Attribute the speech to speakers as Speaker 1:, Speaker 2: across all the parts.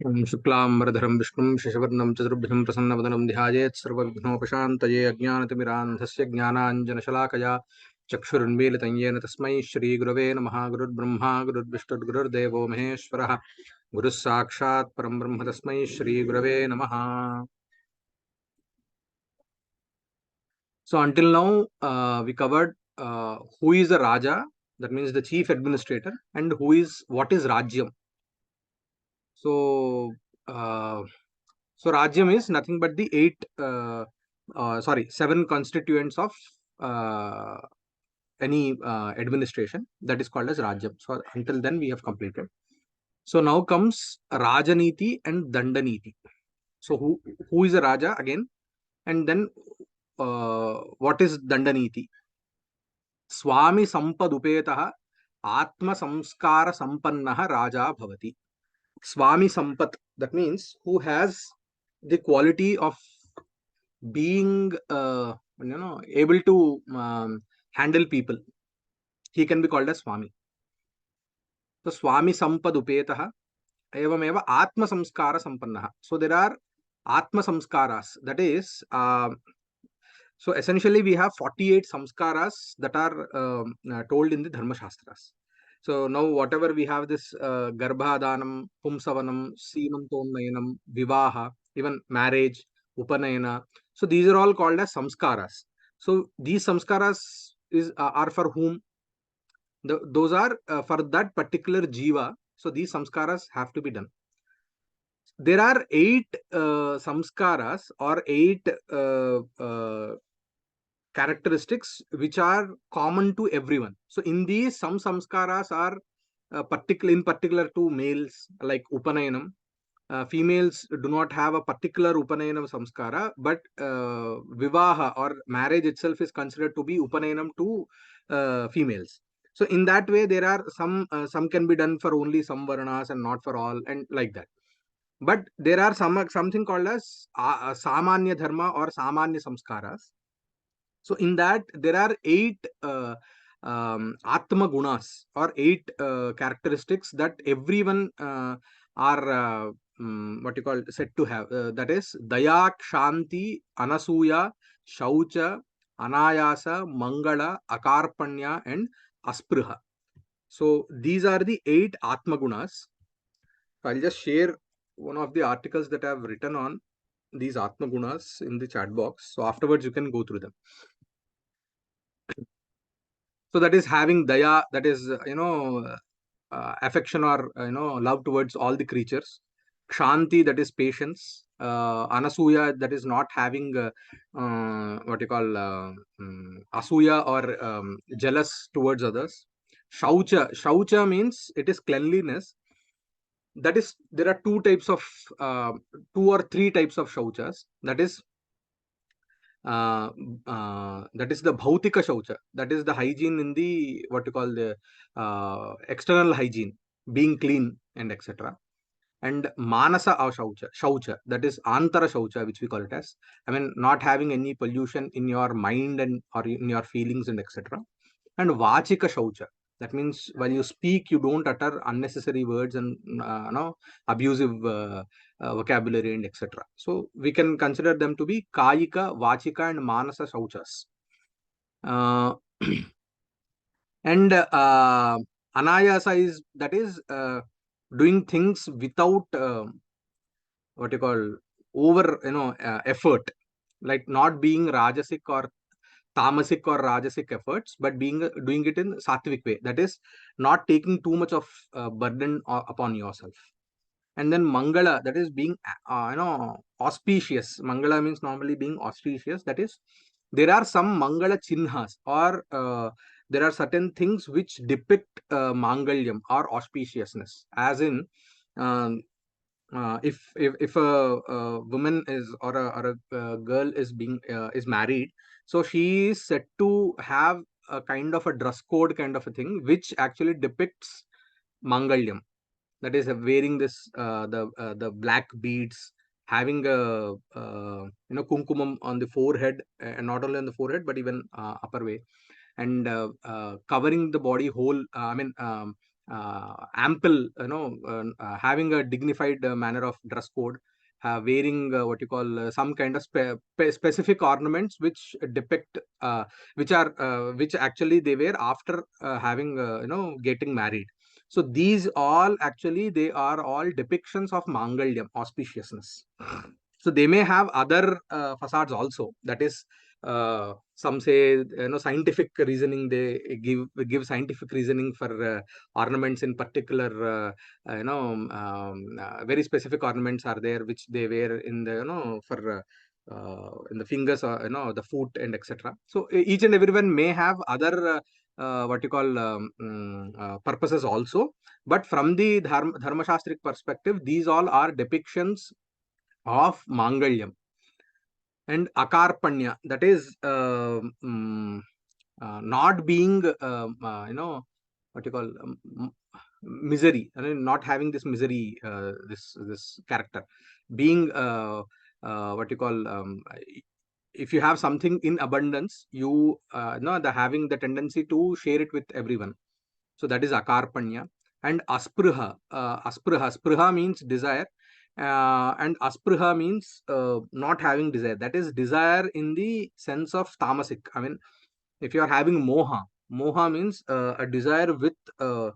Speaker 1: शुक्लाम्बरधरं विष्णुं शशिवर्णं चतुर्भुजं प्रसन्नवदनं ध्यायेत् सर्वविघ्नोपशान्तये अज्ञानतिमिरान्धस्य ज्ञानाञ्जनशलाकया चक्षुरुन्मीलितं येन तस्मै श्रीगुरवे नमः। गुरुर्ब्रह्मा गुरुर्विष्णुर्गुरुर्देवो महेश्वरः, गुरुः साक्षात् परं ब्रह्म, तस्मै श्रीगुरवे नमः. So until now we covered who is a Raja, that means the chief administrator, and what is Rajyam. So so Rajyam is nothing but the seven constituents of any administration, that is called as Rajyam. So until then we have completed. So now comes Rajaniti and Dandaniti. So who is a Raja again, and then what is Dandaniti? Swami sampadupetah atma samskara sampannah raja bhavati. Swami sampat, that means who has the quality of being able to handle people, he can be called as Swami. So Swami sampadupetah evameva atma samskara sampannah. So there are atma samskaras, that is so essentially we have 48 samskaras that are told in the Dharma Shastras. So now whatever we have, this Garbhadanam, Pumsavanam, Seemantonnayanam, Vivaha, even marriage, Upanayana. So these are all called as samskaras. So these samskaras are for whom? Those are for that particular jiva. So these samskaras have to be done. There are 8 samskaras or 8 characteristics which are common to everyone. So in these, some samskaras are particular to males, like Upanayanam. Females do not have a particular Upanayanam samskara, but Vivaha or marriage itself is considered to be Upanayanam to females. So in that way, there are some can be done for only some varnas and not for all, and like that. But there are something called as Samanya Dharma or Samanya Samskaras. So in that, there are 8 Atma Gunas or 8 characteristics that everyone are what you call said to have. That is Daya, Kshanti, Anasuya, Shaucha, Anayasa, Mangala, Akarpanya, and Aspriha. So these are the 8 Atma Gunas. I'll just share one of the articles that I've written on these Atma Gunas in the chat box. So afterwards, you can go through them. So that is having daya, that is affection or love towards all the creatures. Kshanti, that is patience. Anasuya, that is not having what you call asuya or jealous towards others. Shaucha means it is cleanliness. That is, there are 2 or 3 types of shauchas. That is the bhautika shaucha, that is the hygiene in the what you call the external hygiene, being clean and etc. And manasa shaucha, that is antara shaucha, which we call it as, I mean, not having any pollution in your mind and or in your feelings and etc. And vachika shaucha, that means while you speak, you don't utter unnecessary words and abusive vocabulary and etc. So we can consider them to be kayika, vachika, and manasa shauchas. And anayasa is, that is doing things without what you call over effort, like not being rajasic or tamasic or rajasic efforts, but doing it in sattvic way, that is not taking too much of burden upon yourself. And then mangala, that is being auspicious. Mangala means normally being auspicious, that is there are some mangala chinhas or there are certain things which depict mangalyam or auspiciousness, as in if a woman is or a girl is is married, so she is said to have a kind of a dress code kind of a thing which actually depicts mangalyam, that is wearing this the black beads, having a kumkumam on the forehead, and not only on the forehead but even upper way, and covering the body whole, ample, having a dignified manner of dress code, wearing what you call some kind of specific ornaments which depict, which actually they wear after having getting married. So these all actually, they are all depictions of mangalyam, auspiciousness. So they may have other facades also. That is, some say, scientific reasoning. They give scientific reasoning for ornaments in particular. Very specific ornaments are there which they wear in the, for in the fingers, or the foot and etc. So each and everyone may have other what you call purposes also. But from the dharma shastric perspective, these all are depictions of mangalyam. And akarpanya, that is not being what you call misery, not having this misery, this character, being what you call if you have something in abundance, you know, the having the tendency to share it with everyone. So that is akarpanya. And aspriha, spriha means desire, and aspriha means not having desire. That is desire in the sense of tamasic. I mean, if you are having moha means a desire with a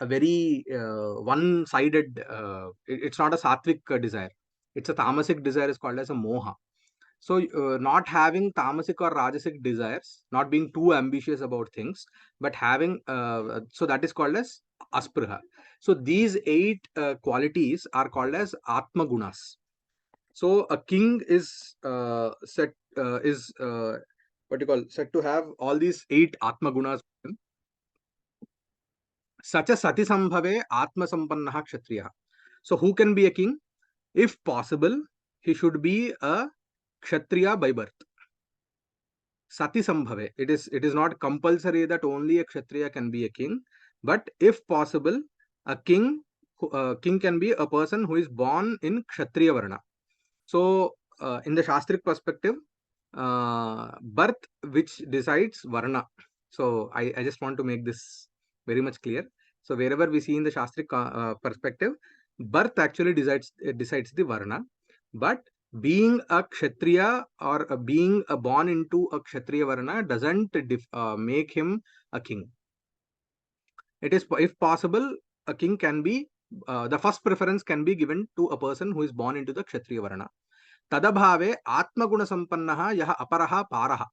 Speaker 1: very one-sided. It's not a sattvic desire. It's a tamasic desire is called as a moha. So not having tamasic or rajasic desires, not being too ambitious about things, but having so that is called as aspriha. So these 8 qualities are called as atma gunas. So a king is said what you call said to have all these 8 atma gunas. Such a sati sambhave atma sampannaha kshatriya. So who can be a king? If possible, he should be a kshatriya by birth. Sati sambhave. It is not compulsory that only a kshatriya can be a king, but if possible, a king king can be a person who is born in kshatriya varna. So in the shastric perspective, birth which decides varna. So I just want to make this very much clear. So wherever we see in the shastric perspective, birth actually decides the varna, but being a kshatriya or being born into a kshatriya varna doesn't make him a king. It is, if possible, a king can be the first preference can be given to a person who is born into the kshatriya varna. Tadabhave atmaguna sampannaha yaha aparaha paraha.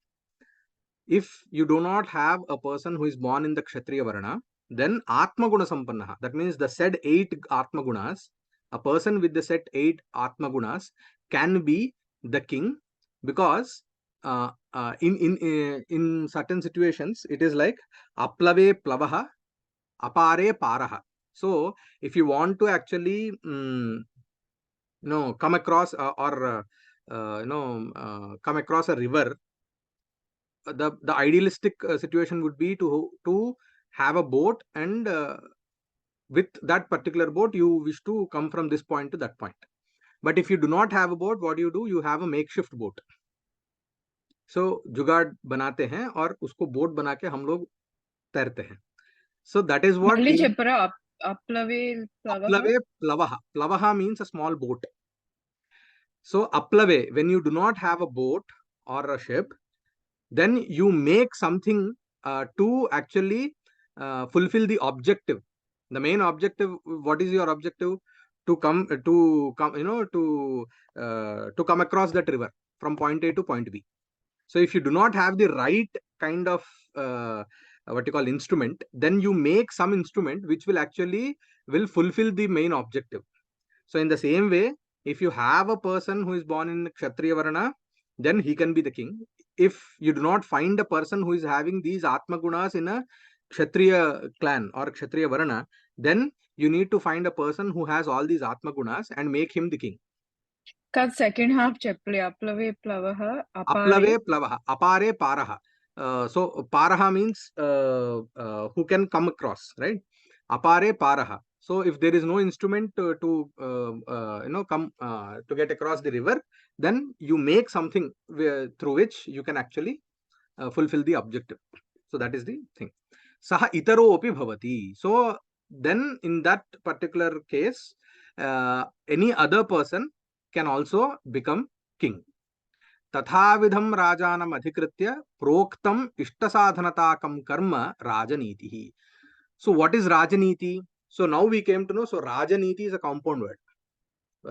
Speaker 1: If you do not have a person who is born in the kshatriya varna, then atmaguna sampannaha, that means the said 8 atmagunas, a person with the set 8 atmagunas can be the king, because in certain situations it is like aplave plavaha apare paraha. So if you want to actually come across or come across a river, the idealistic situation would be to have a boat, and with that particular boat you wish to come from this point to that point. But if you do not have a boat, what do? You have a makeshift boat. So जुगाड़ बनाते हैं और उसको boat बना के हम लोग तैरते हैं. So that is what
Speaker 2: మళ్ళీ చెప్పరా అప్లవే ప్లవహ
Speaker 1: aplave plavaha. Plavaha means a small boat. So aplave, when you do not have a boat or a ship, then you make something to actually fulfill the objective. The main objective, what is your objective? To come to come across that river from point A to point B. So if you do not have the right kind of what you call instrument, then you make some instrument which will actually will fulfill the main objective. So in the same way, if you have a person who is born in Kshatriya Varna, then he can be the king. If you do not find a person who is having these Atma Gunas in a Kshatriya clan or Kshatriya Varna, then you need to find a person who has all these Atma Gunas and make him the king.
Speaker 2: కాదు second half చెప్పలే అప్లవే ప్లవహ అపారే
Speaker 1: Aplave plavaha, apare paraha. So paraha means who can come across, right? Apare paraha. So if there is no instrument to come to get across the river, then you make something through which you can actually fulfill the objective. So that is the thing. Saha itaro api bhavati. So then in that particular case, any other person can also become king. तथाविधं राजानम् अधिकृत्य प्रोक्तम् इष्टसाधनताकं कर्म राजनीतिः. So what is Rajaniti? So now we came to know, so Rajaniti is a compound word.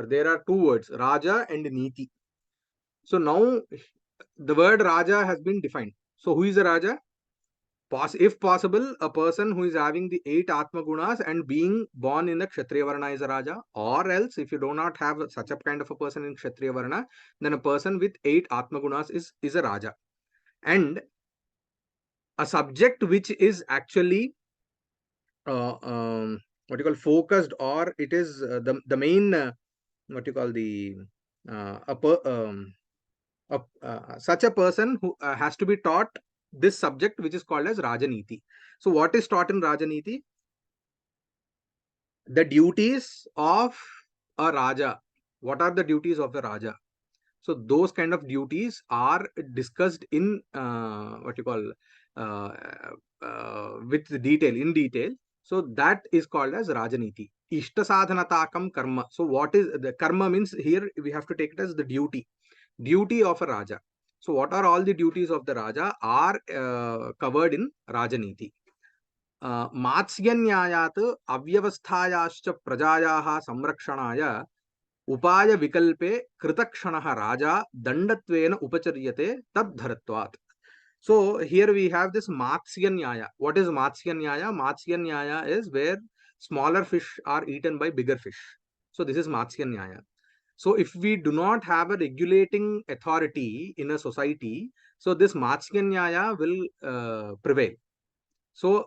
Speaker 1: There are two words, Raja and Niti. So now the word Raja has been defined. So who is a Raja? If possible, a person who is having the 8 Atma Gunas and being born in the Kshatriya Varna is a Raja. Or else, if you do not have such a kind of a person in Kshatriya Varna, then a person with 8 Atma Gunas is a Raja. And a subject which is actually what you call focused, or it is the main what you call the such a person who has to be taught this subject which is called as Rajaniti. So what is taught in Rajaniti? The duties of a Raja. What are the duties of the Raja? So those kind of duties are discussed in what you call with detail, in detail. So that is called as Rajaniti. Ishta sadhanatakam karma. So what is the karma means here? We have to take it as the duty of a Raja. So what are all the duties of the Raja are covered in Rajaniti. मात्स्यन्यायात् अव्यवस्थायाश्च प्रजायाः संरक्षणाय उपाय विकल्पे कृतक्षणः राजा दंडत्वेन उपचर्यते तद्धरत्वात्. So here we have this Matsya Nyaya. What is Matsya Nyaya? Matsya Nyaya is where smaller fish are eaten by bigger fish. So this is Matsya Nyaya. So if we do not have a regulating authority in a society, so this Matsya Nyaya will prevail. So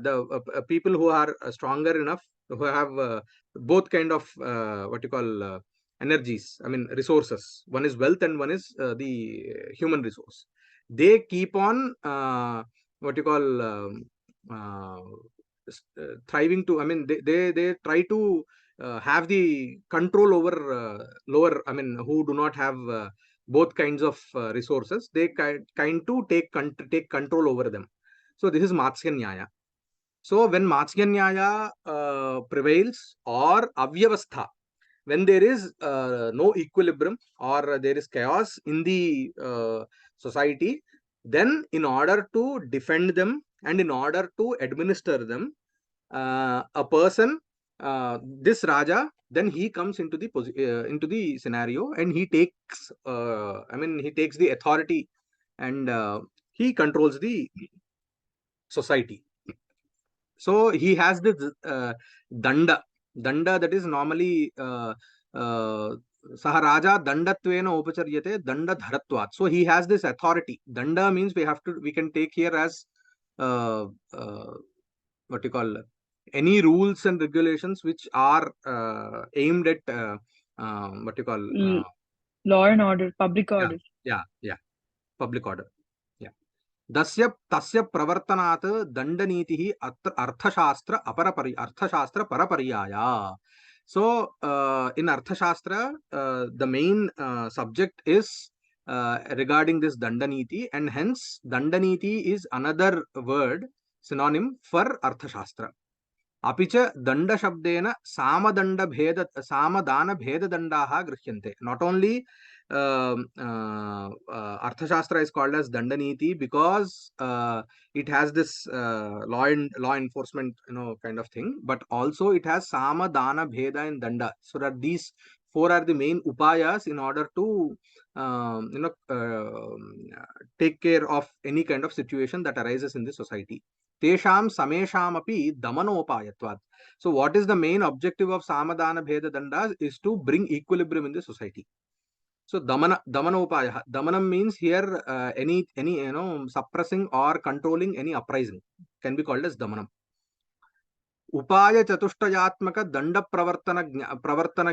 Speaker 1: the people who are stronger enough, who have both kind of what you call energies, I mean resources. One is wealth and one is the human resource. They keep on what you call thriving to. I mean they try to have the control over lower. I mean who do not have both kinds of resources. They kind to take control over them. So this is Matsya Nyaya. So when Matsya Nyaya prevails, or Avyavastha, when there is no equilibrium or there is chaos in the society, then in order to defend them and in order to administer them, a person, this Raja, then he comes into the scenario and he takes, I mean, he takes the authority and he controls the society. So he has this danda, that is normally Saha Raja dandatvena upacharyate danda dharatvat. So he has this authority. Danda means we can take here as what you call any rules and regulations which are aimed at what you call
Speaker 2: law and order, public order.
Speaker 1: Yeah, public order. दस्य तस्य प्रवर्तनात् दंडनीतिः अर्थशास्त्र अर्थशास्त्र परपर्याया. So in Arthashastra, the main subject is regarding this Dandaniti, and hence Dandaniti is another word synonym for Arthashastra. अपि च दण्डशब्देन सामदानभेददण्डाः गृह्यन्ते. Not only Arthashastra is called as Dandaniti because it has this law enforcement kind of thing, but also it has Sama, Dana, Bheda and Danda. So that these 4 are the main upayas in order to take care of any kind of situation that arises in the society. Tesham samesham api damanopayatvat. So what is the main objective of Samadana Bheda Dandas is to bring equilibrium in the society. So damanopaya. Damanam means here any suppressing or controlling any uprising can be called as damanam. Upaya chatushtayaatmaka danda pravartana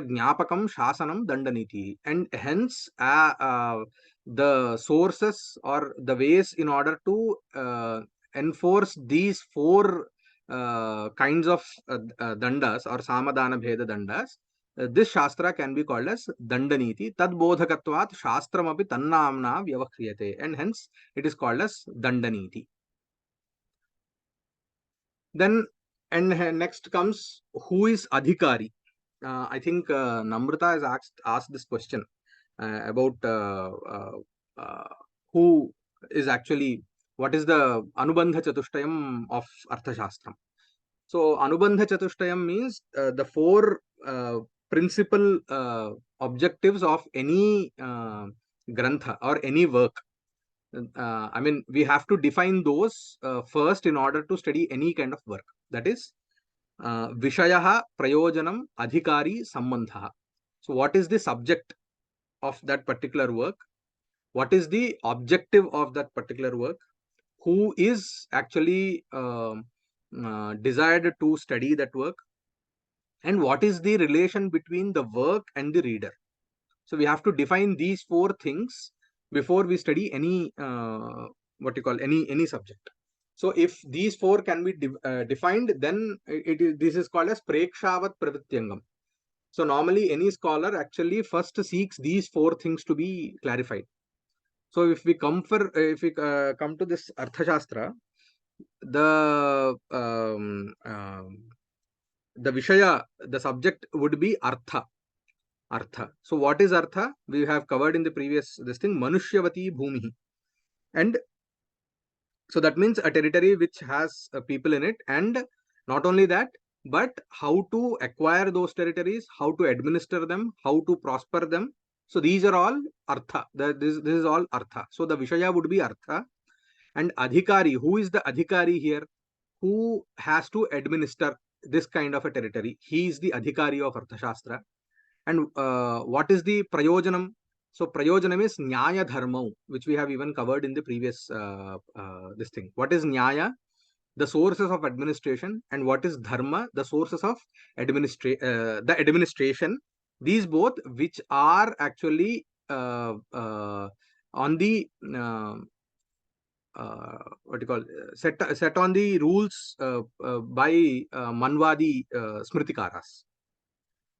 Speaker 1: jnapakam shasanam dandaniti. And hence the sources or the ways in order to enforce these 4 kinds of dandas or samadana bheda dandas, this shastra can be called as dandaniti. Tad bodhakatvat shastramapi tannamna vyavakriyate, and hence it is called as dandaniti. Then And next comes who is adhikari. I think Namrata has asked this question about who is actually, what is the Anubandha Chatushtayam of Artha Shastra. So Anubandha Chatushtayam means the four principal objectives of any grantha or any work. I mean, we have to define those first in order to study any kind of work. That is Vishayah, Prayojanam, Adhikari, Sambandha. So what is the subject of that particular work? What is the objective of that particular work? Who is actually desired to study that work? And what is the relation between the work and the reader? So we have to define these four things before we study any what you call any subject. So if these four can be defined, then this is called as prekshavat pravrityangam. So normally any scholar actually first seeks these four things to be clarified. So if we come to this Artha Shastra, the Vishaya, the subject would be Artha. Artha. So what is Artha? We have covered in the previous this thing, Manushyavati Bhumihi. And so that means a territory which has people in it, and not only that, but how to acquire those territories, how to administer them, how to prosper them. So these are all Artha. This is all Artha. So the Vishaya would be Artha. And Adhikari, who is the Adhikari here? Who has to administer this kind of a territory? He is the Adhikari of Artha Shastra. And what is the Prayojanam? So Prayojanam is Nyaya Dharma, which we have even covered in the previous this thing. What is Nyaya? The sources of administration. And what is Dharma? The sources of the administration. These both, which are actually on the what you call set on the rules by Manvadi Smritikaras.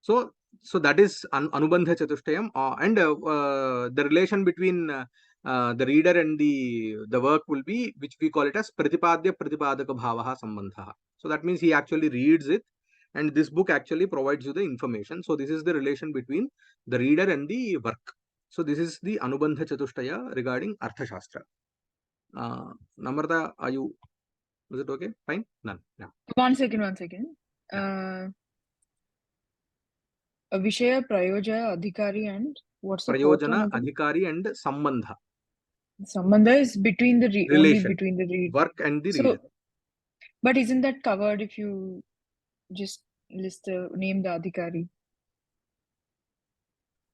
Speaker 1: So that is Anubandha Chatushtayam, and the relation between the reader and the work will be, which we call it as Pratipadya Pratipadaka Bhavaha Sambandha. So that means he actually reads it, and this book actually provides you the information. So this is the relation between the reader and the work. So this is the Anubandha Chatushtaya regarding Artha Shastra. Namrata, is it okay? Fine? None. Yeah.
Speaker 2: One second. Vishaya, Prayojaya, Adhikari, and what's the fourth one
Speaker 1: Prayojana,
Speaker 2: again?
Speaker 1: Adhikari, and Sambandha.
Speaker 2: Sambandha is between the only between the reader.
Speaker 1: Work and the reader.
Speaker 2: But isn't that covered if you just name the Adhikari?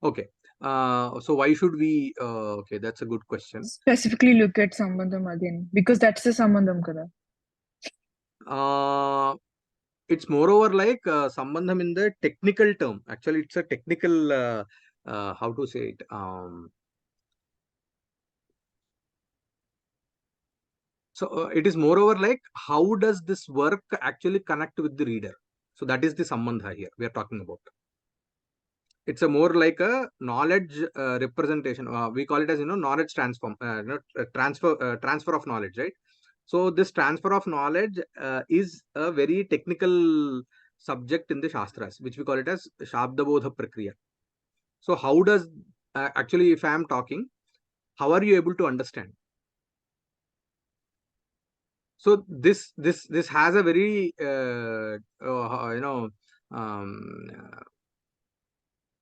Speaker 1: Okay. So why should we? Okay, that's a good question.
Speaker 2: Specifically look at Sambandham again, because that's the Sambandham kada.
Speaker 1: It's moreover like Sambandham in the technical term. Actually, it's a technical, how to say it? So it is moreover like, how does this work actually connect with the reader? So that is the Sambandha here we are talking about. It's a more like a knowledge representation. We call it as, knowledge transfer of knowledge, right? So this transfer of knowledge is a very technical subject in the Shastras, which we call it as Shabdabodha Prakriya. So how does, actually, if I am talking, how are you able to understand? So this has a very,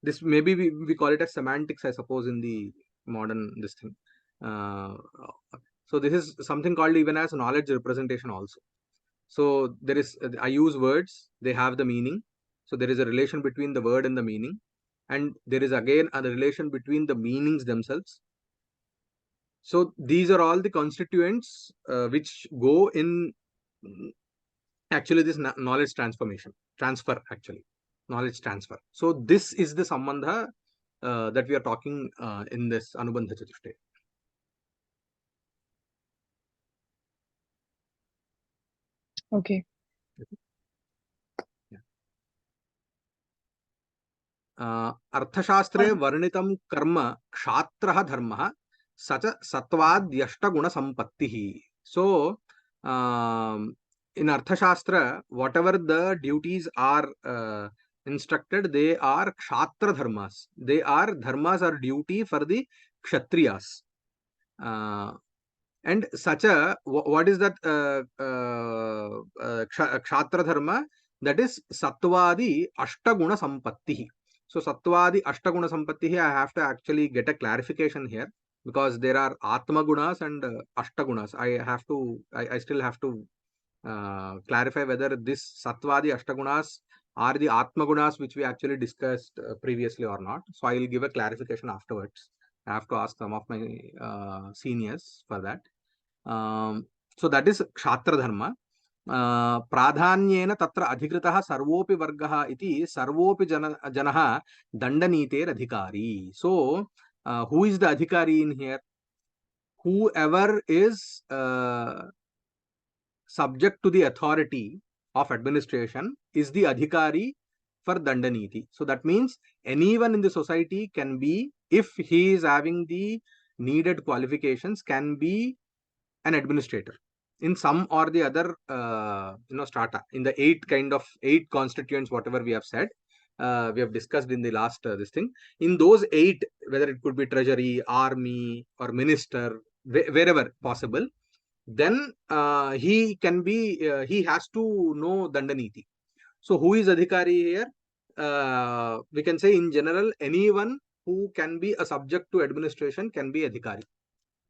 Speaker 1: this maybe we call it as semantics, I suppose, in the modern this thing. So this is something called even as knowledge representation also. So there is, I use words, they have the meaning. So there is a relation between the word and the meaning. And there is again a relation between the meanings themselves. So these are all the constituents which go in actually this knowledge transfer actually. Knowledge transfer. So this is the Sambandha that we are talking in this Anubandha Chatushtaya.
Speaker 2: Okay.
Speaker 1: Arthashastre varnitam karma kshatraha dharmaha sacha sattvadyashta guna sampattihi. So in Artha Shastra, whatever the duties are instructed, they are Kshatra dharmas. They are dharmas or duty for the Kshatriyas. And such a, what is that Kshatra dharma? That is Sattvadi Ashtaguna Sampatti. So Sattvadi Ashtaguna Sampatti, I have to actually get a clarification here, because there are Atma Gunas and Ashtagunas. I still have to clarify whether this Sattvadi Ashtagunas are the Atma Gunas which we actually discussed previously or not. So I will give a clarification afterwards. I have to ask some of my seniors for that. So that is Kshatra Dharma. प्राधान्येन तत्र अधिकृतः सर्वोपि वर्गः इति सर्वोपि जनः दण्डनीतेर अधिकारी. So who is the अधिकारी in here? Whoever is subject to the authority of administration is the adhikari for dandaniti. So that means anyone in the society can be, if he is having the needed qualifications, can be an administrator in some or the other strata, in the eight constituents, whatever we have said, we have discussed in the last this thing. In those 8, whether it could be treasury, army, or minister, wherever possible, then he has to know dandaniti. So who is adhikari here? We can say in general, anyone who can be a subject to administration can be adhikari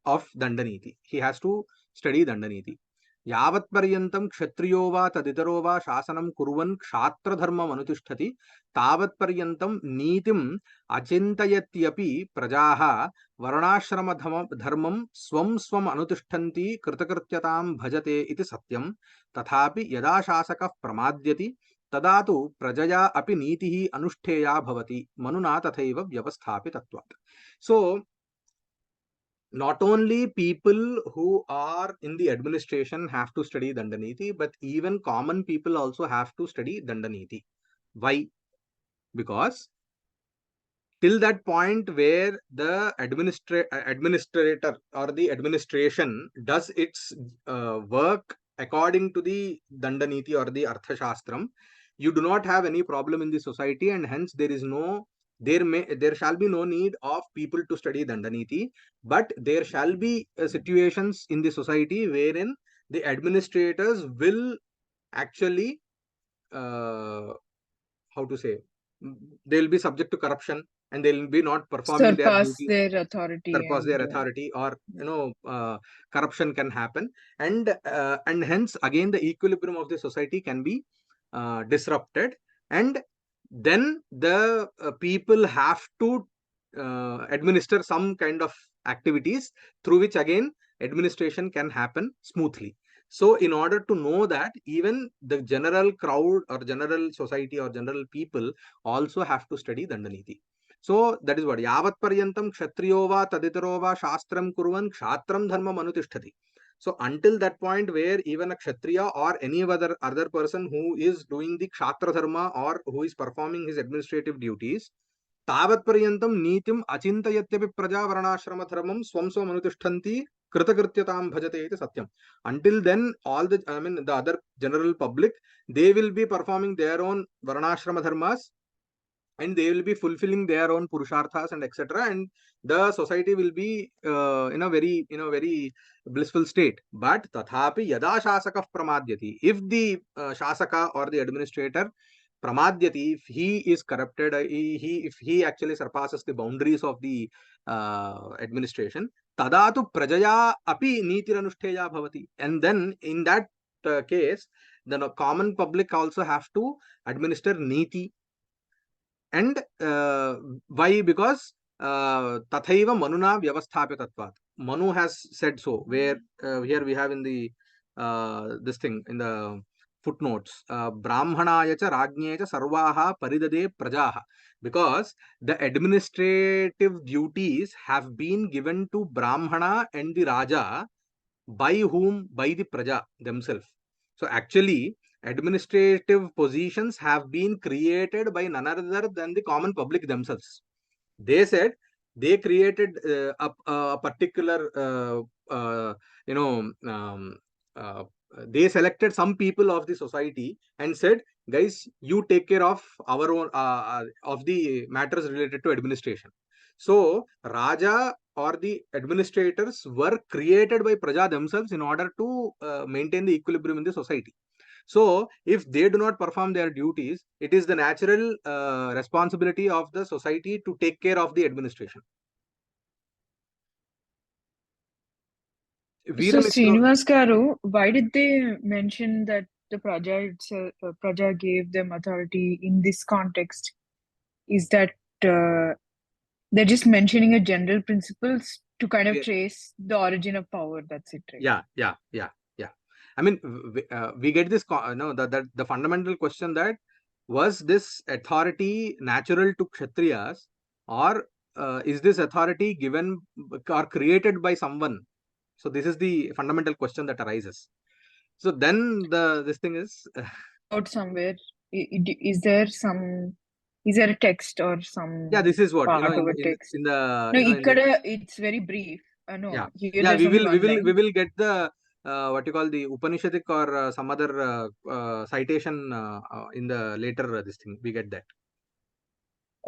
Speaker 1: of dandaniti. He has to study dandaniti. Yavat paryantam kshatriyo va taditaro va shasanam kurvan kshatra dharma manutishthati tavat paryantam nitim achintayatyapi prajaha varnashrama dharmam swam anutishtanti kritakrityatam bhajate iti satyam tathapi yada shasakah pramadyati तदा तु प्रजया अपि नीतिः अनुष्ठेया भवति मनुना तथैव व्यवस्थापितत्वात्. So not only people who are in the administration have to study dandaniti, but even common people also have to study dandaniti. Why? Because till that point where the administrator or the administration does its work according to the dandaniti or the Artha Shastram, you do not have any problem in the society, and hence there shall be no need of people to study dandaniti, but there shall be situations in the society wherein the administrators will actually how to say, they will be subject to corruption, and they will be not performing their
Speaker 2: surpass
Speaker 1: duty,
Speaker 2: their authority
Speaker 1: or corruption can happen, and hence again the equilibrium of the society can be disrupted, and then the people have to administer some kind of activities through which again administration can happen smoothly. So in order to know that, even the general crowd or general society or general people also have to study dandaniti. So that is what yavat paryantam kshatriyo va taditaro va shastram kurvan kshatram dharma manutishthati. So until that point where even a kshatriya or any other person who is doing the kshatra dharma or who is performing his administrative duties, तावत् पर्यन्तं नीतिम् अचिन्तयत्यपि प्रजावर्णाश्रमधर्मं स्वं अनुतिष्ठन्ति कृतकृत्यतां भजते इति सत्यम्. Until then, all the other general public, they will be performing their own varnashrama dharmas, and they will be fulfilling their own purusharthas and etc., and the society will be in a very blissful state. But tathapi yada shasakah pramadyati, if the shasaka or the administrator pramadyati, if he is corrupted, if he actually surpasses the boundaries of the administration, tadatu prajaya api nitiranushtheya bhavati, and then in that case the common public also have to administer niti. And why? Because tathaiva manuna vyavasthapitatvat. Manu has said so, where here we have in the this thing in the footnotes, brahmanaya cha rajnye cha sarvaha paridade prajaha, because the administrative duties have been given to brahmana and the raja. By whom? By the praja themselves. So actually administrative positions have been created by none other than the common public themselves. They said they created a particular they selected some people of the society and said, guys, you take care of our own of the matters related to administration. So Raja or the administrators were created by Praja themselves in order to maintain the equilibrium in the society. So if they do not perform their duties, it is the natural responsibility of the society to take care of the administration.
Speaker 2: So
Speaker 1: Veeramitra,
Speaker 2: Srinivas Garu, why did they mention that the Praja gave them authority in this context? Is that they're just mentioning a general principles to kind of trace the origin of power? That's it, right?
Speaker 1: yeah. I mean, we get this, the fundamental question that was this authority natural to Kshatriyas, or is this authority given or created by someone? So this is the fundamental question that arises. So then this thing is
Speaker 2: Out somewhere. Is there some? Is there a text or some
Speaker 1: this is what
Speaker 2: part of a text?
Speaker 1: in the
Speaker 2: No,
Speaker 1: in the
Speaker 2: it's very brief. No,
Speaker 1: yeah
Speaker 2: here there's
Speaker 1: we
Speaker 2: only
Speaker 1: will
Speaker 2: one line.
Speaker 1: get the what you call the Upanishadic or some other citation in the later this thing. We get that.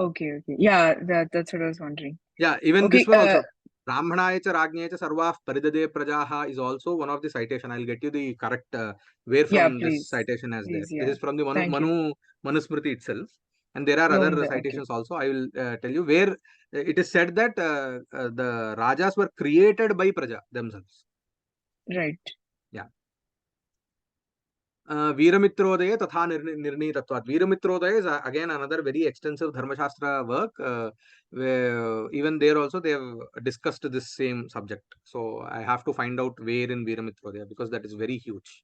Speaker 2: Okay. Yeah, that's what I was wondering.
Speaker 1: Yeah, even
Speaker 2: Okay,
Speaker 1: this one also. Brahmanaya cha Rajnaya cha sarvah paridade prajaha is also one of the citation. I'll get you the correct where
Speaker 2: yeah,
Speaker 1: from this
Speaker 2: please.
Speaker 1: citation has there.
Speaker 2: Please,
Speaker 1: This
Speaker 2: yeah.
Speaker 1: is from the
Speaker 2: Thank you.
Speaker 1: Manusmriti itself. And there are other
Speaker 2: Govinda, okay.
Speaker 1: citations also. I will tell you where it is said that the Rajas were created by Praja themselves.
Speaker 2: Right.
Speaker 1: Yeah. Veeramitrodaye Tatha Nirnitatvat. Veeramitrodaye is again another very extensive Dharmashastra work. Where even there also they have discussed this same subject. So I have to find out where in Veeramitrodaye because that is very huge.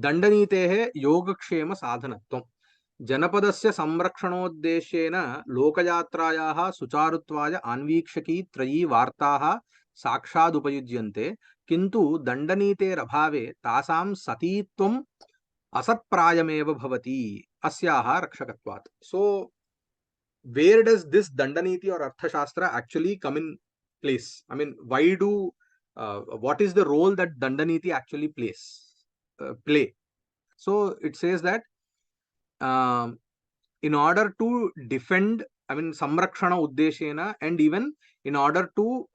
Speaker 1: दण्डनीतेः योगक्षेम साधनत्वं जनपदस्य संरक्षणोद्देश्येन लोकयात्रायाः सुचारुत्वाय आन्वीक्षकी त्रयी वार्ताः साक्षादुपयुज्यन्ते किन्तु दण्डनीतेरभावे तासां सतीत्वम् असत्प्रायमेव भवति अस्याः रक्षकत्वात्. So where does this Dandaniti or Arthashastra actually come in place? I mean, why do what is the role that Dandaniti actually play? So it says that in order to defend, I mean, Samrakshana Uddeshena, and even in order to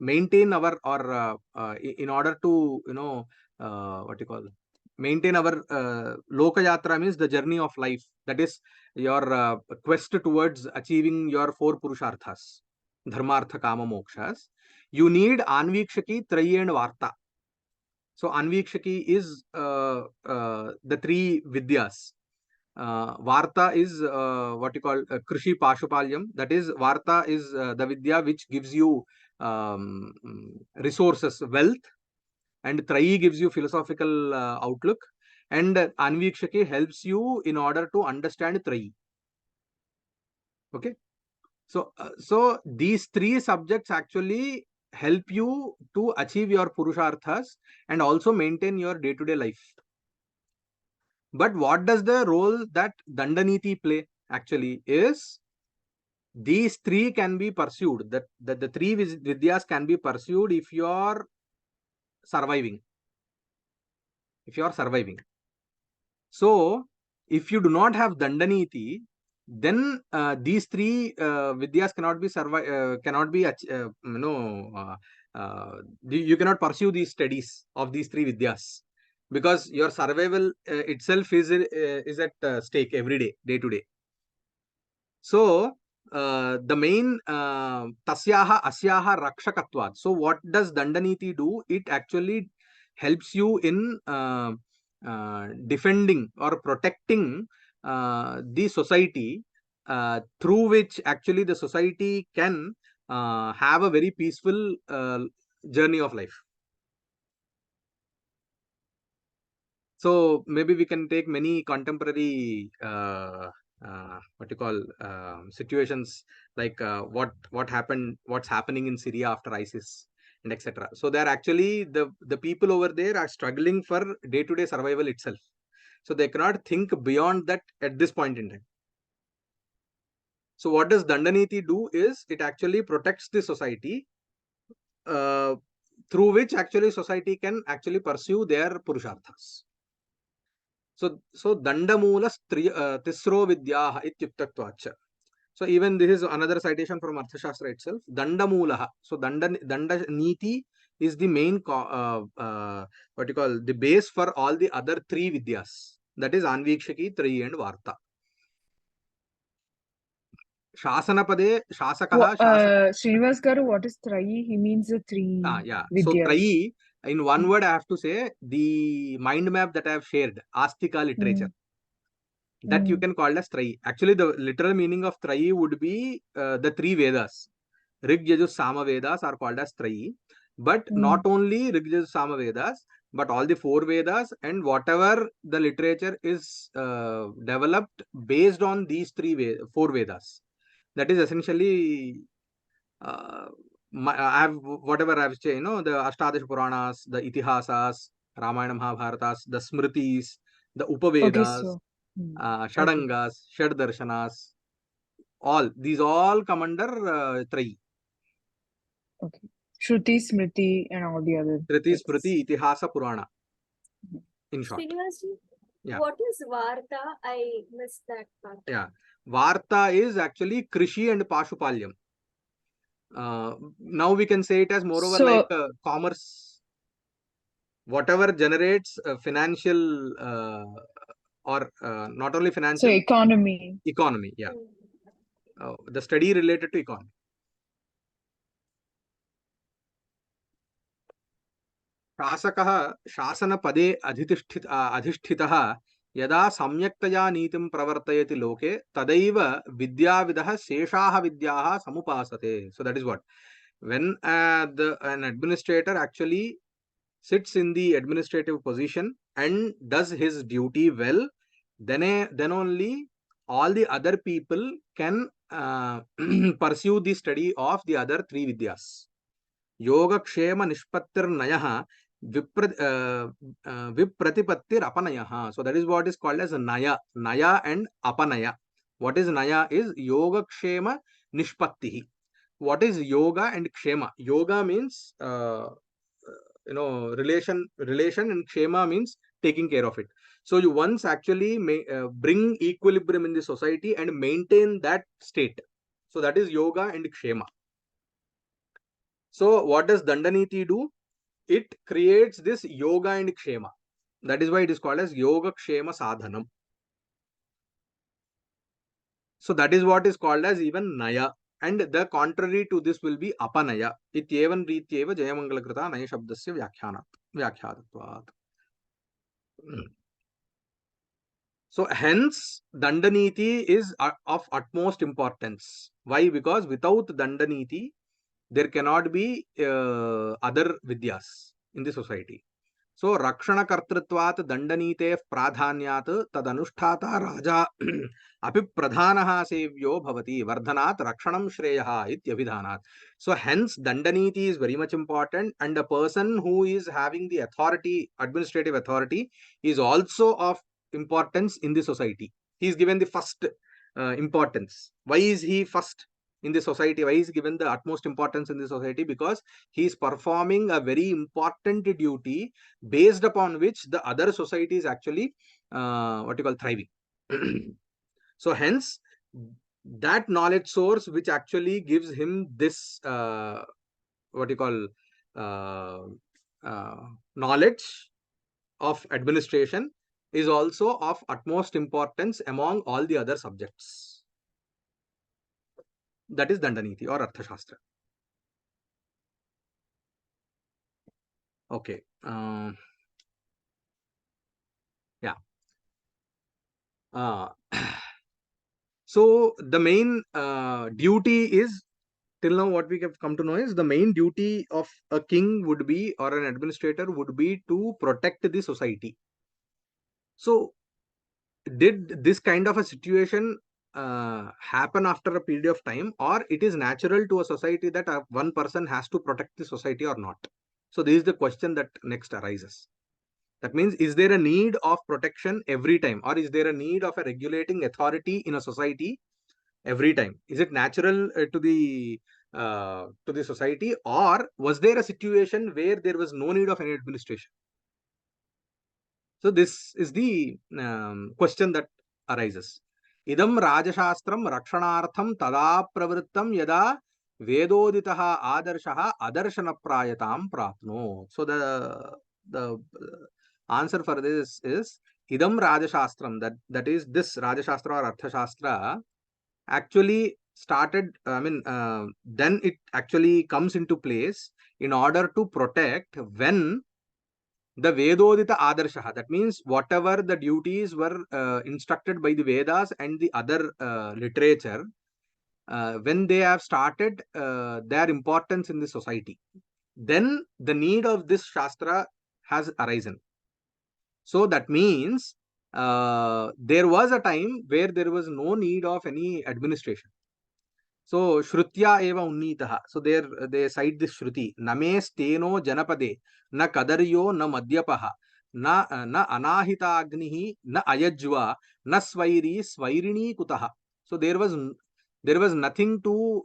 Speaker 1: maintain our, or in order to, what you call, maintain our Lokayatra means the journey of life. That is your quest towards achieving your 4 Purusharthas, Dharmartha, Kama, Mokshas. You need Anvikshaki, Trayi and Varta. So Anvikshaki is the 3 Vidyas. Varta is what you call Krishi Pashupalyam. That is, Varta is the Vidya which gives you resources, wealth, and Trayi gives you philosophical outlook, and Anvikshaki helps you in order to understand Trayi. Okay, so these 3 subjects actually help you to achieve your Purusharthas and also maintain your day-to-day life. But what does the role that Dandaniti play actually is? These 3 can be pursued, that the 3 Vidyas can be pursued if you are surviving. So if you do not have Dandaniti, then these 3 Vidyas cannot be you cannot pursue these studies of these 3 Vidyas, because your survival itself is at stake every day to day. So the main tasyaha asyaha rakshakatvat. So what does Dandaniti do? It actually helps you in defending or protecting the society, through which actually the society can have a very peaceful journey of life. So maybe we can take many contemporary what you call situations, like what's happening in Syria after ISIS and etc. So they're actually the people over there are struggling for day-to-day survival itself. So they cannot think beyond that at this point in time. So what does Dandaniti do is it actually protects the society through which actually society can actually pursue their purusharthas. So Dandamula Tisro Vidyaha Ityuktvatvacha. So even this is another citation from Artha Shastra itself. Dandamulaha. So Danda Niti is the main what you call the base for all the other three vidyas. That is Anvikshaki, Trayi and Varta. Shasanapade, Shasakaha,
Speaker 2: Srinivas Garu, what is Trayi? He means the three
Speaker 1: yeah. So
Speaker 2: Vidyas.
Speaker 1: Trayi, in one word, I have to say the mind map that I have shared, Astika literature. That you can call as Trayi. Actually, the literal meaning of Trayi would be the three Vedas. Rig, Yajus, Sama Vedas are called as Trayi. But not only Rig, Yajus, Sama Vedas, but all the four Vedas and whatever the literature is developed based on these four Vedas. That is essentially I have whatever I have said, the Ashtadasha Puranas, the Itihasas, Ramayana Mahabharatas, the Smritis, the Upavedas,
Speaker 2: so
Speaker 1: Shadangas, Shaddarshanas, these all come under Trayi.
Speaker 2: Okay. Shruti, Smriti, and all the other.
Speaker 1: Shruti, Smriti, Itihasa, Purana. In short.
Speaker 3: Yeah. What is Varta? I missed that part.
Speaker 1: Yeah. Varta is actually Krishi and Pashupalyam. Now we can say it as moreover like commerce, whatever generates financial or not only financial.
Speaker 2: So economy.
Speaker 1: Economy, yeah. The study related to economy. शासकः शासनपदे अधिष्ठितः यदा सम्यक्तया नीतिं प्रवर्तयति लोके तदैव विद्याविदः शेषाः विद्याः समुपासते. So that is what, when an administrator actually sits in the administrative position and does his duty well, then only all the other people can pursue the study of the other three vidyas. Yogakshema Nishpattirnayah Vipratipattir So that is what is called as Naya and Apanaya. What is Naya is Yogakshema Nishpattihi. What is Yoga and Kshema? Yoga means relation, and Kshema means taking care of it. So you once actually bring equilibrium in the society and maintain that state. So that is Yoga and Kshema. So what does Dandaniti do? It creates this Yoga and Kshema. That is why it is called as Yoga Kshema Sadhanam. So that is what is called as even Naya. And the contrary to this will be Apanaya. Ityevan Rityeva Jayamangalakrita Naya Shabdasya Vyakhyatvat. So hence Dandaniti is of utmost importance. Why? Because without Dandaniti, there cannot be other vidyas in the society. So Rakshana Kartrutvat Dandanite Pradhanyat Tadanushtata Raja Api Pradhanaha Sevyo Bhavati Vardhanat Rakshanam Shreyaha Ityabhidhanat. So hence Dandaniti is very much important, and a person who is having the authority, administrative authority, is also of importance in the society. He is given the first importance. Why is he first in the society? Why is given the utmost importance in the society? Because he is performing a very important duty based upon which the other society is actually thriving. So hence that knowledge source which actually gives him this knowledge of administration is also of utmost importance among all the other subjects. That is Dandaniti or Artha Shastra. Okay. Yeah. So the main duty is, till now what we have come to know is, the main duty of a king would be, or an administrator would be, to protect the society. So did this kind of a situation happen after a period of time, or it is natural to a society that one person has to protect the society or not? So this is the question that next arises. That means, is there a need of protection every time, or is there a need of a regulating authority in a society every time? Is it natural to the to the society, or was there a situation where there was no need of any administration? So this is the question that arises. Idam Rajashastram Rakshanartham tada pravrittam yada vedoditaha adarshaha adarshana prayatam prapno. So the answer for this is Idam Rajashastram, that is this Rajashastra or Artha Shastra actually started, then it actually comes into place in order to protect when the Vedodita Adarshaha. That means whatever the duties were instructed by the Vedas and the other literature, when they have started their importance in the society, then the need of this Shastra has arisen. So that means there was a time where there was no need of any administration. So Shrutya eva unnitaha. So there they cite this Shruti. Name steno janapade na kadaryo na madhyapaha na anahita agnihi na ayajva na svairini kutaha. So there was nothing to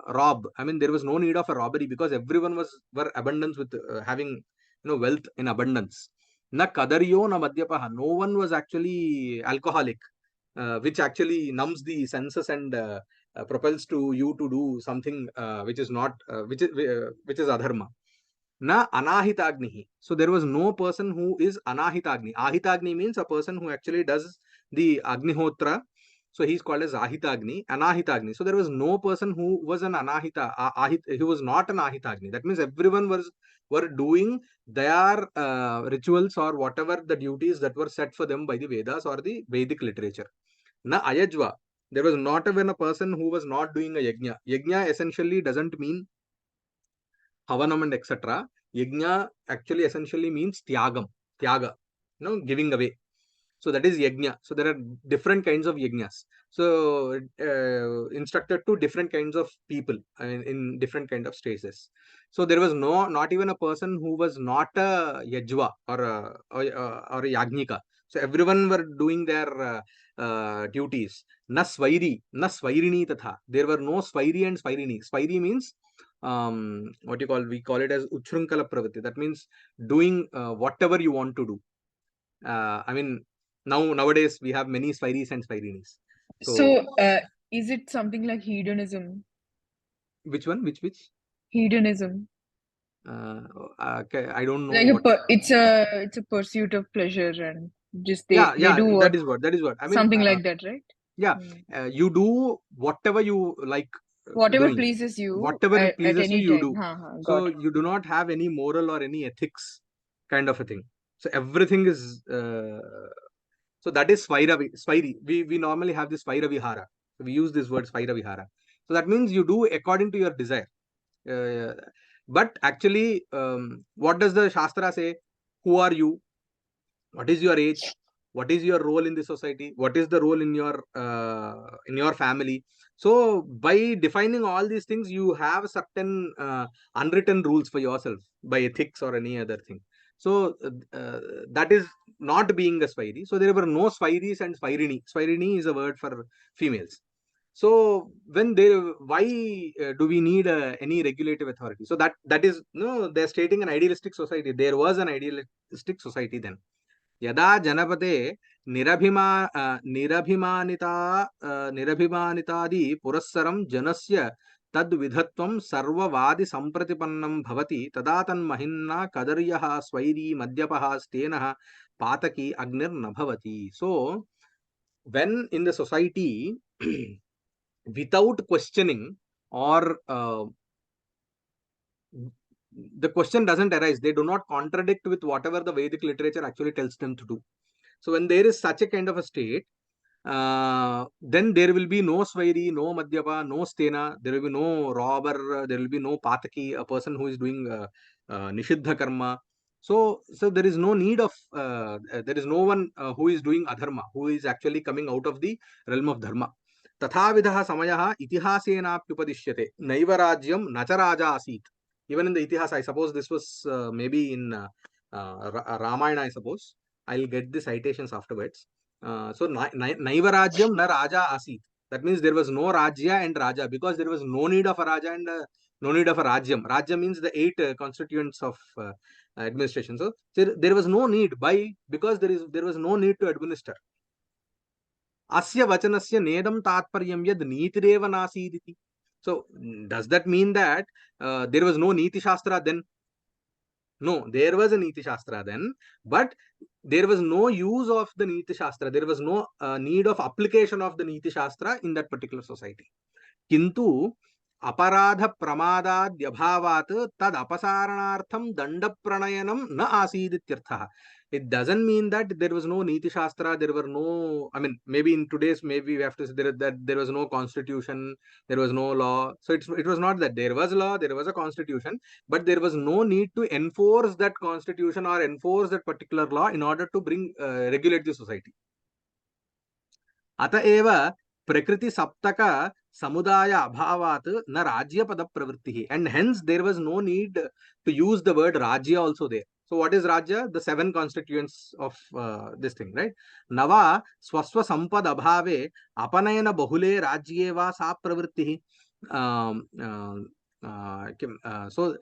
Speaker 1: rob. I mean, there was no need of a robbery because everyone were abundance with having wealth in abundance. Na kadaryo na madhyapaha. No one was actually alcoholic, which actually numbs the senses and propels to you to do something which is not which is adharma. Na anahitagnihi. So there was no person who is anahitagni. Ahitagni means a person who actually does the agnihotra. So he's called as ahitagni, anahitagni. So there was no person who was an anahita. He was not an ahitagni. That means everyone were doing their rituals or whatever the duties that were set for them by the Vedas or the Vedic literature. Na ayajva. There was not even a person who was not doing a yajna. Yajna essentially doesn't mean havanam and etc. Yajna actually essentially means tyaga, giving away. So that is yajna. So there are different kinds of yajnas. So instructed to different kinds of people in different kind of stages. So there was not even a person who was not a yajva or a yagnika. So everyone were doing their duties. Na svairini tatha. There were no svairi and svairini. Svairi means we call it as uchrunkala pravritti. That means doing whatever you want to do. Nowadays we have many svairis and svairinis.
Speaker 2: So is it something like hedonism?
Speaker 1: Which one? Which?
Speaker 2: Hedonism.
Speaker 1: I don't know.
Speaker 2: Like it's a pursuit of pleasure and just they do
Speaker 1: that is what I mean.
Speaker 2: Something like that, right?
Speaker 1: Yeah, you do whatever you like.
Speaker 2: Whatever
Speaker 1: doing.
Speaker 2: pleases you.
Speaker 1: Whatever it pleases you, you do. So
Speaker 2: Got
Speaker 1: you do not have any moral or any ethics kind of a thing. So everything is. So that is svairi. We normally have this svaira vihara. So we use this word svaira vihara. So that means you do according to your desire. But actually, what does the Shastra say? Who are you? What is your age? What is your role in the society? What is the role in your family? So by defining all these things, you have certain unwritten rules for yourself by ethics or any other thing. So that is not being a svairi. So there were no svairis and svairini. Svairini is a word for females. So why do we need any regulative authority? So that is they're stating an idealistic society. There was an idealistic society then. Yada janapate निरभिमानितादि पुरस्सरं जनस्य तद्विधत्वं सर्ववादि संप्रतिपन्नं भवति तदा तन्महिन्ना कदर्यः स्वैरी मद्यपः स्तेनः पातकी अग्निर्न भवति. So when in the society without questioning or the question doesn't arise, they do not contradict with whatever the Vedic literature actually tells them to do. So when there is such a kind of a state, then there will be no svairi, no madhyapa, no stena, there will be no robber, there will be no pataki, a person who is doing nishiddha karma. So there is no need of, there is no one who is doing adharma, who is actually coming out of the realm of dharma. Tathavidaha samayaha itihasenapyupadishyate naiva rajyam nacha raja asit. Even in the itihas, I suppose this was maybe in Ramayana, I suppose. I'll get the citations afterwards. So naiva rajyam na raja asit. That means there was no Rajya and Raja, because there was no need of a Raja and no need of a Rajyam. Rajya means the 8 constituents of administration. So there was no need. Because there was no need to administer. Asya vachanasya nedam tatparyam yad nitireva nasiditi. So does that mean that there was no Niti Shastra then? No, there was a Niti Shastra then, but there was no use of the Niti Shastra. There was no need of application of the Niti Shastra in that particular society. Kintu अपराध प्रमादाद्यभावात् तद अपसारणार्थम दंड प्रणयनम न आसीद इत्यर्थः. It doesn't mean that there was no Niti Shastra, there were no, I mean, maybe in today's, maybe we have to say that there was no constitution, there was no law. So it was not that there was law, there was a constitution, but there was no need to enforce that constitution or enforce that particular law in order to regulate the society. अतएव प्रकृति सप्तक समुदाय अभावात् न राज्य पद प्रवृत्ति, and hence there was no need to use the word rajya also there. So what is rajya? The 7 constituents of this thing, right? Nava swaswa sampad abhave apanayana bahule rajye va sa pravritti. So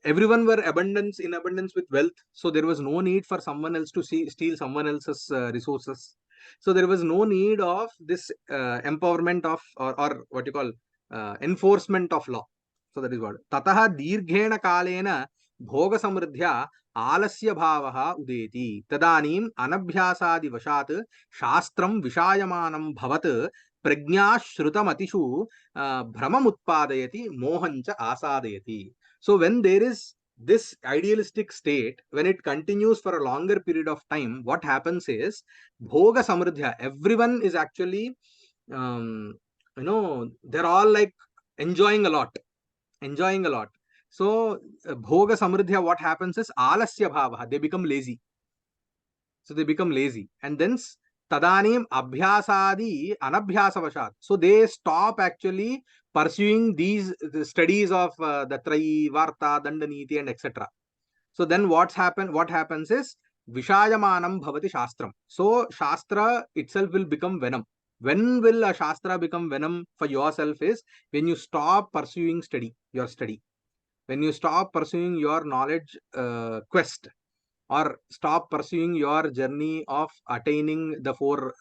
Speaker 1: everyone were in abundance with wealth, so there was no need for someone else to steal someone else's resources. So there was no need of this empowerment of or what you call enforcement of law. So that is what tataha dirghena kalena bhoga samridhya आलस्य भावः उदेति तदानीम् अनभ्यासादि वशात् शास्त्रं विषायमानं भवत् प्रज्ञाश्रुतमतिषु भ्रममुत्पादयति मोहञ्च आसादयति. So when there is this idealistic state, when it continues for a longer period of time, what happens is bhoga samridhya, everyone is actually they're all like enjoying a lot. So bhoga samridhya, what happens is alasya bhava, they become lazy. So they become lazy, and then tadanim abhyasadi anabhyasavashat, so they stop actually pursuing these studies of the Trayi, Varta, Dandaniti, and etc. So then what happens is vishayamanam bhavati shastram. So shastra itself will become venom. When will a shastra become venom for yourself is when you stop pursuing your study. When you stop pursuing your knowledge quest, or stop pursuing your journey of attaining the 4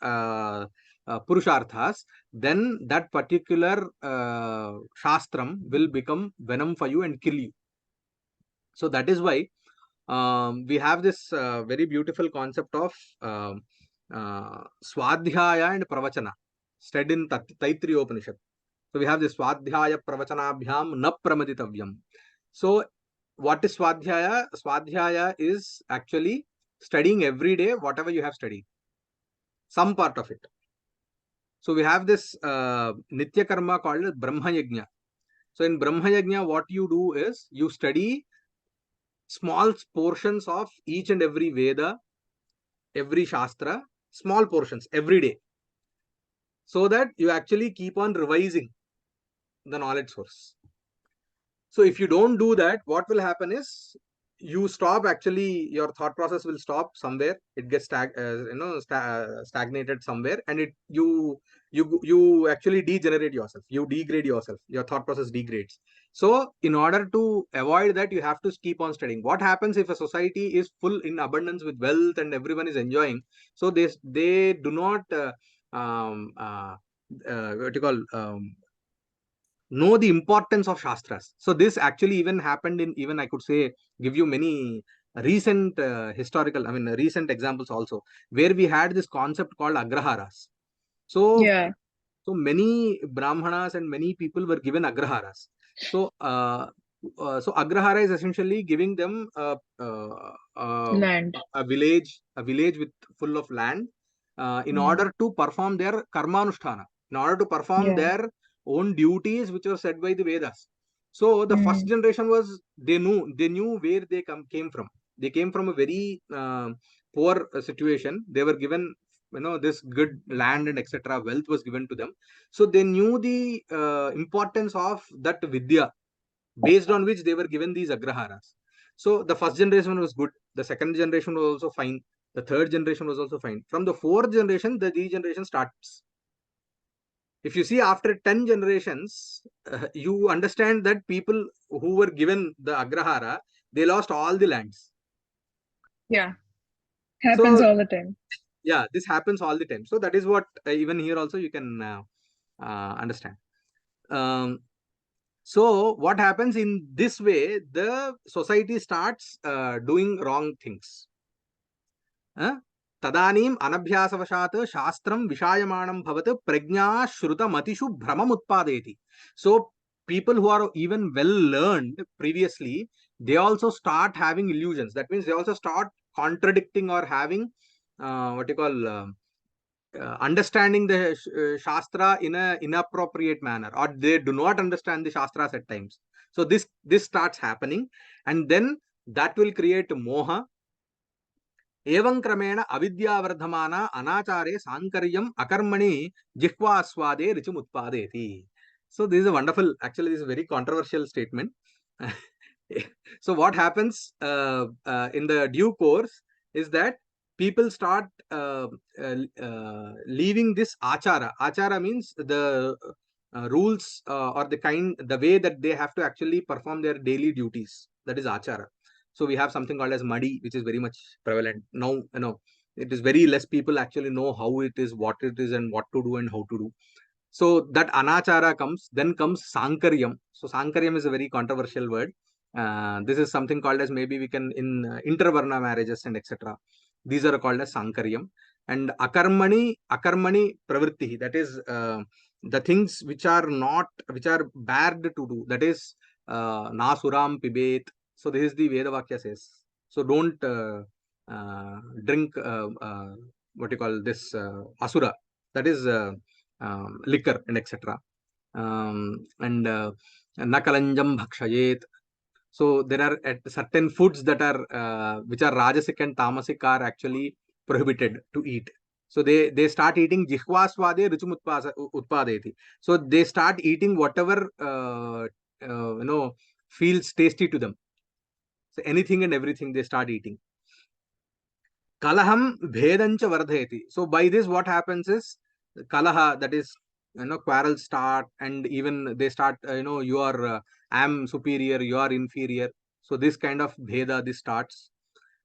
Speaker 1: purusharthas, then that particular shastram will become venom for you and kill you. So that is why we have this very beautiful concept of swadhyaya and pravachana studied in Taittiriya Upanishad. So we have this swadhyaya pravachanabhyam na pramaditavyam. So what is swadhyaya? Swadhyaya is actually studying every day whatever you have studied, some part of it. So we have this nitya karma called Brahma Yajna. So in Brahma Yajna, what you do is you study small portions of each and every Veda, every Shastra, small portions every day, so that you actually keep on revising the knowledge source. So if you don't do that, what will happen is you stop, actually your thought process will stop somewhere. It gets stagnated somewhere, and you actually degenerate yourself. You degrade yourself. Your thought process degrades. So in order to avoid that, you have to keep on studying. What happens if a society is full in abundance with wealth and everyone is enjoying? So they do not what you call know the importance of Shastras. So this actually even happened in, even I could say, give you many recent recent examples also, where we had this concept called Agraharas. So, so many Brahmanas and many people were given Agraharas. So, so Agrahara is essentially giving them
Speaker 2: land,
Speaker 1: a village with full of land in order to perform their karmanusthana, in order to perform their own duties which were set by the Vedas. So the first generation was, they knew where they came from. They came from a very poor situation. They were given this good land and etc. Wealth was given to them. So they knew the importance of that Vidya, based on which they were given these Agraharas. So the first generation was good. The second generation was also fine. The third generation was also fine. From the fourth generation, the regeneration starts. If you see after 10 generations, you understand that people who were given the Agrahara, they lost all the lands.
Speaker 2: Yeah. Happens
Speaker 1: So
Speaker 2: all the time.
Speaker 1: yeah, this happens all the time. So that is what even here also you can understand. So what happens in this way, the society starts doing wrong things. तदानीम् अनभ्यासवशात् शास्त्रं विषायमाणं भवत् प्रज्ञा श्रुतमतिषु भ्रममुत्पादयति. So people who are even well learned previously, they also start having illusions. That means they also start contradicting or having what you call understanding the Shastra in a inappropriate manner, or they do not understand the Shastras at times. So this starts happening, and then that will create moha. एवं क्रमेण अविद्यावर्धमान अनाचारे सांकर्यम अकर्मणि जिह्वास्वादे ऋचिमुत्पादयति. So this is a wonderful, actually this is a very controversial statement. So what happens in the due course is that people start leaving this achara. Achara means the rules or the way that they have to actually perform their daily duties. That is achara. So we have something called as madi, which is very much prevalent now. It is very less people actually know how it is, what it is, and what to do and how to do. So that anachara comes, then comes sankaryam. So sankaryam is a very controversial word. This is something called as, maybe we can, in intervarna marriages and etc. These are called as sankaryam. And akarmani pravritti, that is the things which are bad to do, that is nasuram pibet. So this is the Veda Vakya says. So don't drink what you call this asura, that is liquor and etc. And nakalanjam bhakshayet. So there are certain foods that are which are rajasic and tamasic are actually prohibited to eat. So they start eating jihvaswade ruchum utpadeti. So they start eating whatever feels tasty to them. So anything and everything they start eating. Kalaham bhedancha vardhayati. So by this what happens is kalaha, that is quarrels start, and even they start you are I am superior, you are inferior. So this kind of bheda, this starts.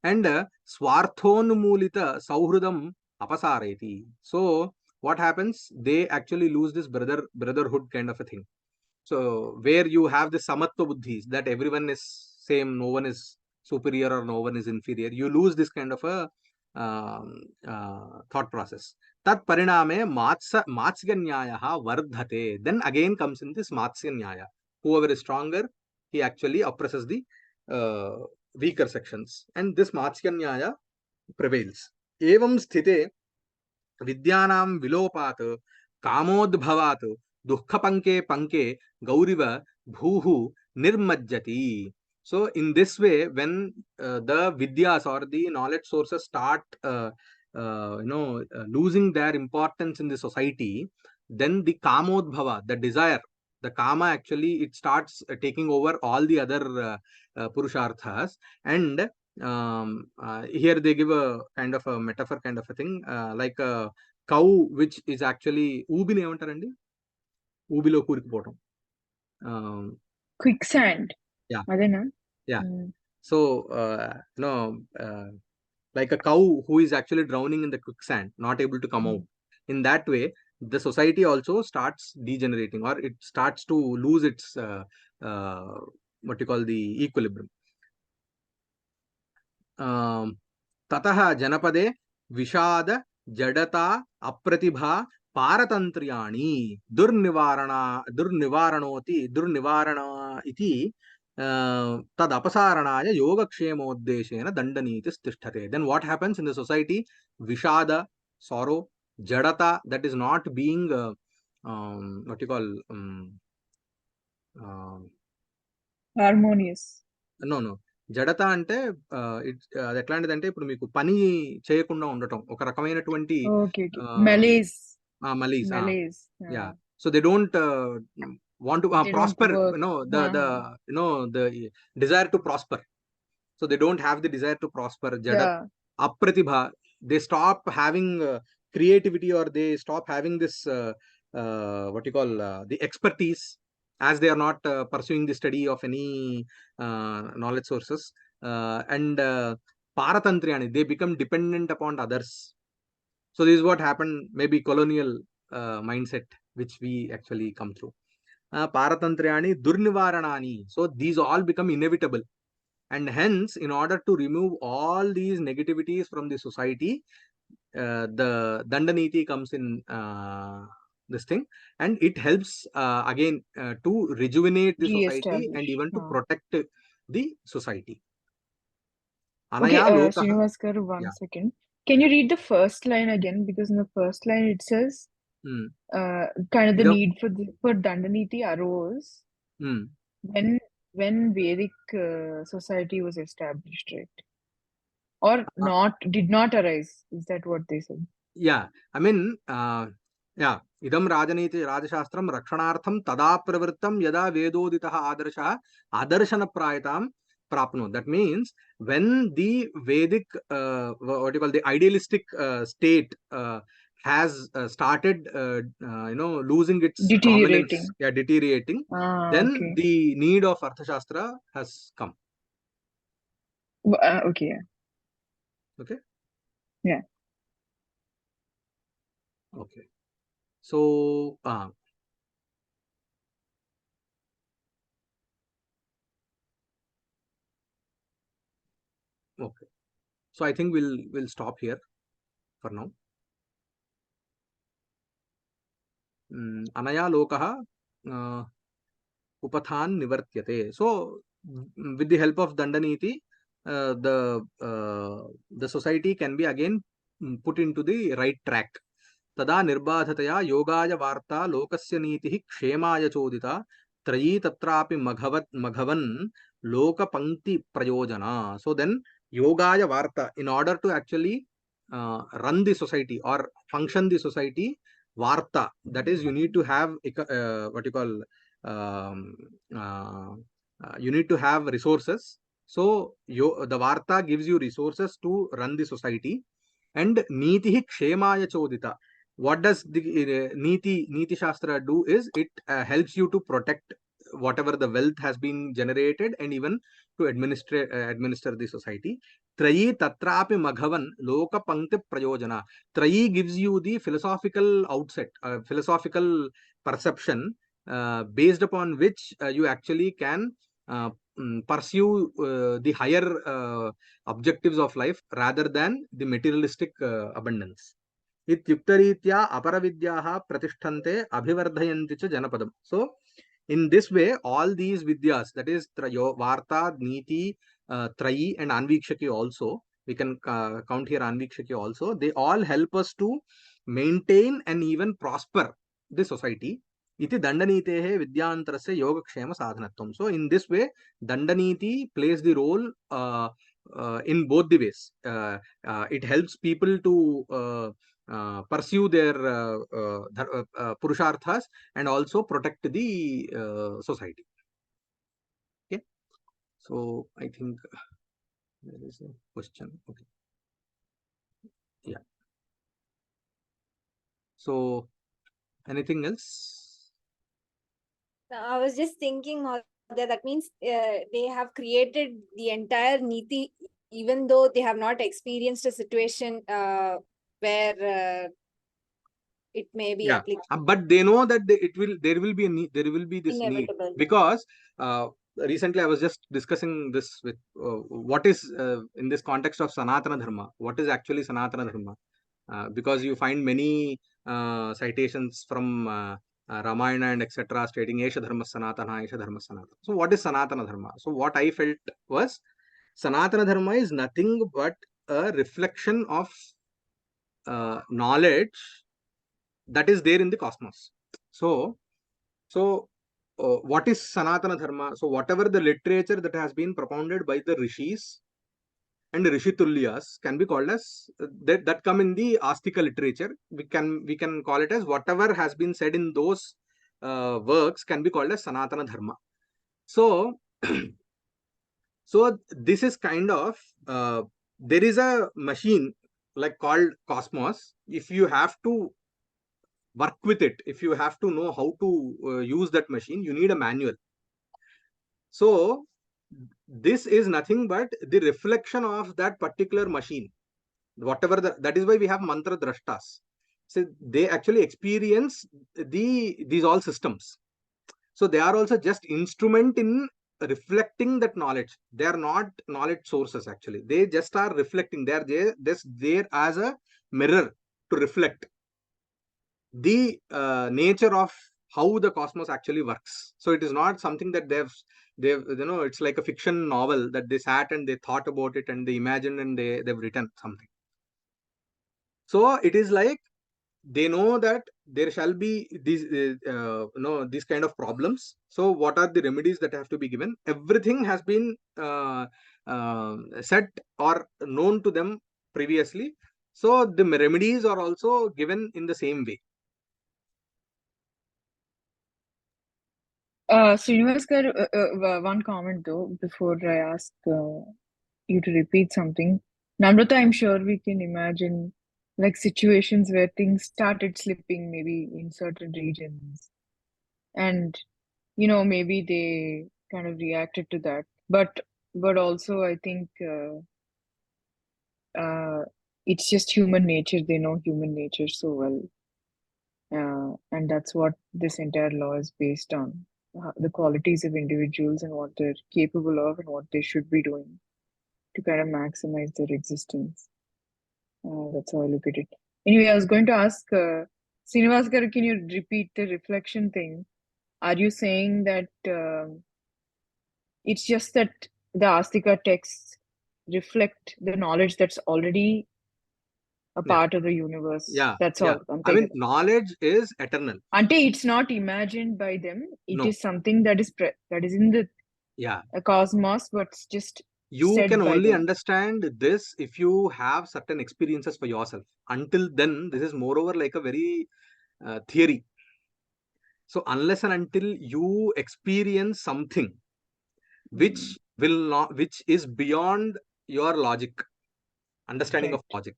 Speaker 1: And swarthonmulita sauhrudam apasareti. So what happens, they actually lose this brotherhood kind of a thing. So where you have the samatva buddhis, that everyone is same, no one is superior or no one is inferior, you lose this kind of a thought process. Tat pariname matsya nyaya vardhate. Then again comes in this matsya nyaya. Whoever is stronger, he actually oppresses the weaker sections, and this matsya nyaya prevails. Evam sthite विद्यानां विलोपात् कामोद्भवात् दुःखपङ्के पंके गौरिव भूः निर्मज्जति. So in this way, when the vidyas or the knowledge sources start losing their importance in the society, then the kamodbhava, the desire, the kama, actually it starts taking over all the other purusharthas. And here they give a kind of a metaphor kind of a thing, like a cow which is actually ఊబిని ఏమంటారండి, ఊబిలో కూరుకుపోవడం,
Speaker 2: quicksand.
Speaker 1: Yeah.
Speaker 2: Adena?
Speaker 1: Yeah. So like a cow who is actually drowning in the quicksand, not able to come out. In that way, the society also starts degenerating, or it starts to lose its what you call the equilibrium. ततः जनपदे विषाद जडता अप्रतिभा पारतंत्र्याणि दुर्निवारण इति तदपसारणाय योगक्षेमोद्देशेन दंडनीतिस्तिष्ठते. Then what happens in the society? Vishada, sorrow; jadata, that is not being what you call
Speaker 2: harmonious.
Speaker 1: No. జడత అంటే అది ఎట్లాంటిదంటే, ఇప్పుడు మీకు పని చేయకుండా ఉండటం, ఒక రకమైనటువంటి
Speaker 2: malaise.
Speaker 1: Yeah. So they don't want to prosper, the desire to prosper. So they don't have the desire to prosper. Jadat, apratibha, they stop having creativity, or they stop having this what you call the expertise, as they are not pursuing the study of any knowledge sources, and paratantriani, they become dependent upon others. So this is what happened, maybe colonial mindset which we actually come through. Paratantriani durnivaranani, so these all become inevitable, and hence in order to remove all these negativities from the society, the Dandaniti comes in this thing, and it helps again to rejuvenate the society and
Speaker 2: Re-establish.
Speaker 1: even to protect the society.
Speaker 2: Okay,
Speaker 1: Anaya lokaha.
Speaker 2: Srinivas garu, one
Speaker 1: Yeah.
Speaker 2: second. Can you read the first line again? Because in the first line it says kind of the need for Dandaniti arose when Vedic society was established, right? Or did not arise. Is that what they said?
Speaker 1: Yeah, I mean, yeah, idam rajaniti rajashastram rakshanartham tada pravrittam yada vedoditaha adarsha adarshana prayatam prapno. That means when the Vedic, what you call the idealistic state has started, losing its prominence, deteriorating, then the need of Artha Shastra has come.
Speaker 2: Okay, yeah.
Speaker 1: Okay.
Speaker 2: Yeah.
Speaker 1: Okay. So, okay. So I think we'll stop here for now. Anaya lokaha upathan nivartyate. So with the help of Dandaniti, the society can be again put into the right track. Tada nirbadhataya yogaya varta lokasya nitihi kshemaya chodita trayi tatrapi maghavan loka pankti prayojana. So then yogaya varta, in order to actually run the society or function the society, varta, that is you need to have what you call um, uh, you need to have resources. So the varta gives you resources to run the society. And nitihi kshemaya chodita. What does the Niti Shastra do is it helps you to protect whatever the wealth has been generated and even to administer the society. Trayi tatrapi maghavan loka pankti prayojana. Trayi gives you the philosophical outset, philosophical perception based upon which you actually can pursue the higher objectives of life rather than the materialistic abundance. Ityuktaritya aparavidyaha pratishtante abhivardayanti cha janapadam. So in this way, all these vidyas, that is Varta, Niti, Trayi and Anvikshaki also, we can count here Anvikshaki also, they all help us to maintain and even prosper the society. Iti Dandanitehe Vidyantarasya Yogakshema Sadhanatvam. So in this way, Dandaniti plays the role in both the ways. It helps people to pursue their purusharthas and also protect the society. Okay, so I think there is a question. Okay, yeah. So anything else?
Speaker 3: I was just thinking that means they have created the entire Niti, even though they have not experienced a situation where it may be applicable.
Speaker 1: But they know that there will be this
Speaker 3: Inevitable.
Speaker 1: need, because recently I was just discussing this with what is in this context of Sanatana Dharma, what is actually Sanatana Dharma, because you find many citations from Ramayana and etc. stating Esha Dharma Sanatana, Esha Dharma Sanatana. So what is Sanatana Dharma? So what I felt was Sanatana Dharma is nothing but a reflection of knowledge that is there in the cosmos. So what is Sanatana Dharma? So whatever the literature that has been propounded by the rishis and Rishitulyas can be called as that come in the Astika literature. We can call it as whatever has been said in those works can be called as Sanatana Dharma. So so this is kind of there is a machine like called cosmos. If you have to work with it, if you have to know how to use that machine, you need a manual. So this is nothing but the reflection of that particular machine, whatever that is why we have mantra drashtas. So they actually experience these all systems. So they are also just instrument in reflecting that knowledge. They are not knowledge sources actually. They just are reflecting. They are just there as a mirror to reflect the nature of how the cosmos actually works. So it is not something that they've it's like a fiction novel that they sat and they thought about it and they imagined and they've written something. So it is like they know that there shall be these these kind of problems. So what are the remedies that have to be given? Everything has been set or known to them previously. So the remedies are also given in the same way.
Speaker 2: Srinivas one comment though before I ask you to repeat something. Namrata, I'm sure we can imagine like situations where things started slipping maybe in certain regions, and maybe they kind of reacted to that. But also I think it's just human nature. They know human nature so well. And that's what this entire law is based on, the qualities of individuals and what they're capable of and what they should be doing to kind of maximize their existence. That's how I look at it. Anyway, I was going to ask Srinivas garu, can you repeat the reflection thing? Are you saying that it's just that the Astika texts reflect the knowledge that's already a part of the universe?
Speaker 1: Yeah,
Speaker 2: That's
Speaker 1: yeah.
Speaker 2: all.
Speaker 1: I mean, knowledge is eternal.
Speaker 2: Ante, it's not imagined by them. It
Speaker 1: No.
Speaker 2: is something that is in the cosmos, but it's just
Speaker 1: you
Speaker 2: said
Speaker 1: can
Speaker 2: by
Speaker 1: only
Speaker 2: them.
Speaker 1: understand this if you have certain experiences for yourself. Until then, this is moreover like a very theory. So unless and until you experience something which is beyond your logic, understanding of logic,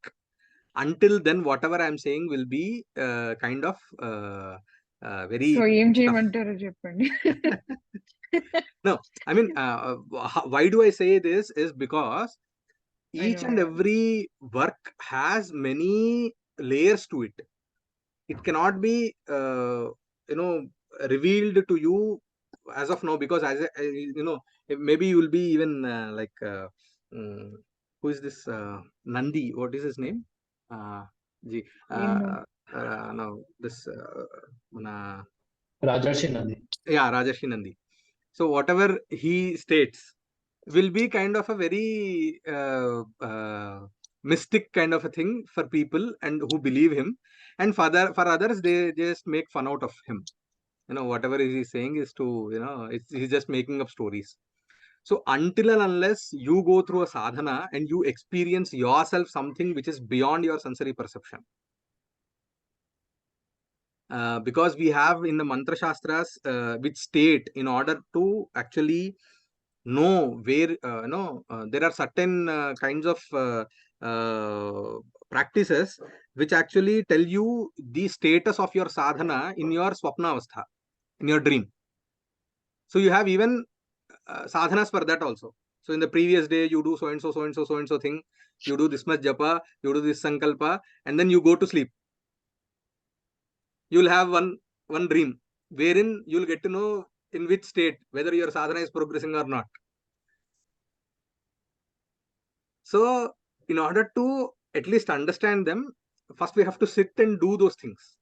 Speaker 1: until then whatever I'm saying will be kind of very
Speaker 2: So ఏం
Speaker 1: tough.
Speaker 2: చేయమంటారో చెప్పండి.
Speaker 1: No, I mean, why do I say this is because each and every work has many layers to it. It cannot be revealed to you as of now, because as maybe you will be even who is this Nandi, what is his name? Ji, no, this
Speaker 4: Rajarshi Nandi.
Speaker 1: Yeah, Rajarshi Nandi. So whatever he states will be kind of a very mystic kind of a thing for people and who believe him, and for others they just make fun out of him. Whatever he's saying is to he's just making up stories. So until and unless you go through a sadhana and you experience yourself something which is beyond your sensory perception, because we have in the mantra shastras which state in order to actually know where there are certain kinds of practices which actually tell you the status of your sadhana in your swapna avastha, in your dream. So you have even sadhanas for that also. So in the previous day you do so and so, so and so, so and so thing, you do this much japa, you do this sankalpa, and then you go to sleep. You'll have one dream wherein you'll get to know in which state whether your sadhana is progressing or not. So in order to at least understand them, first we have to sit and do those things.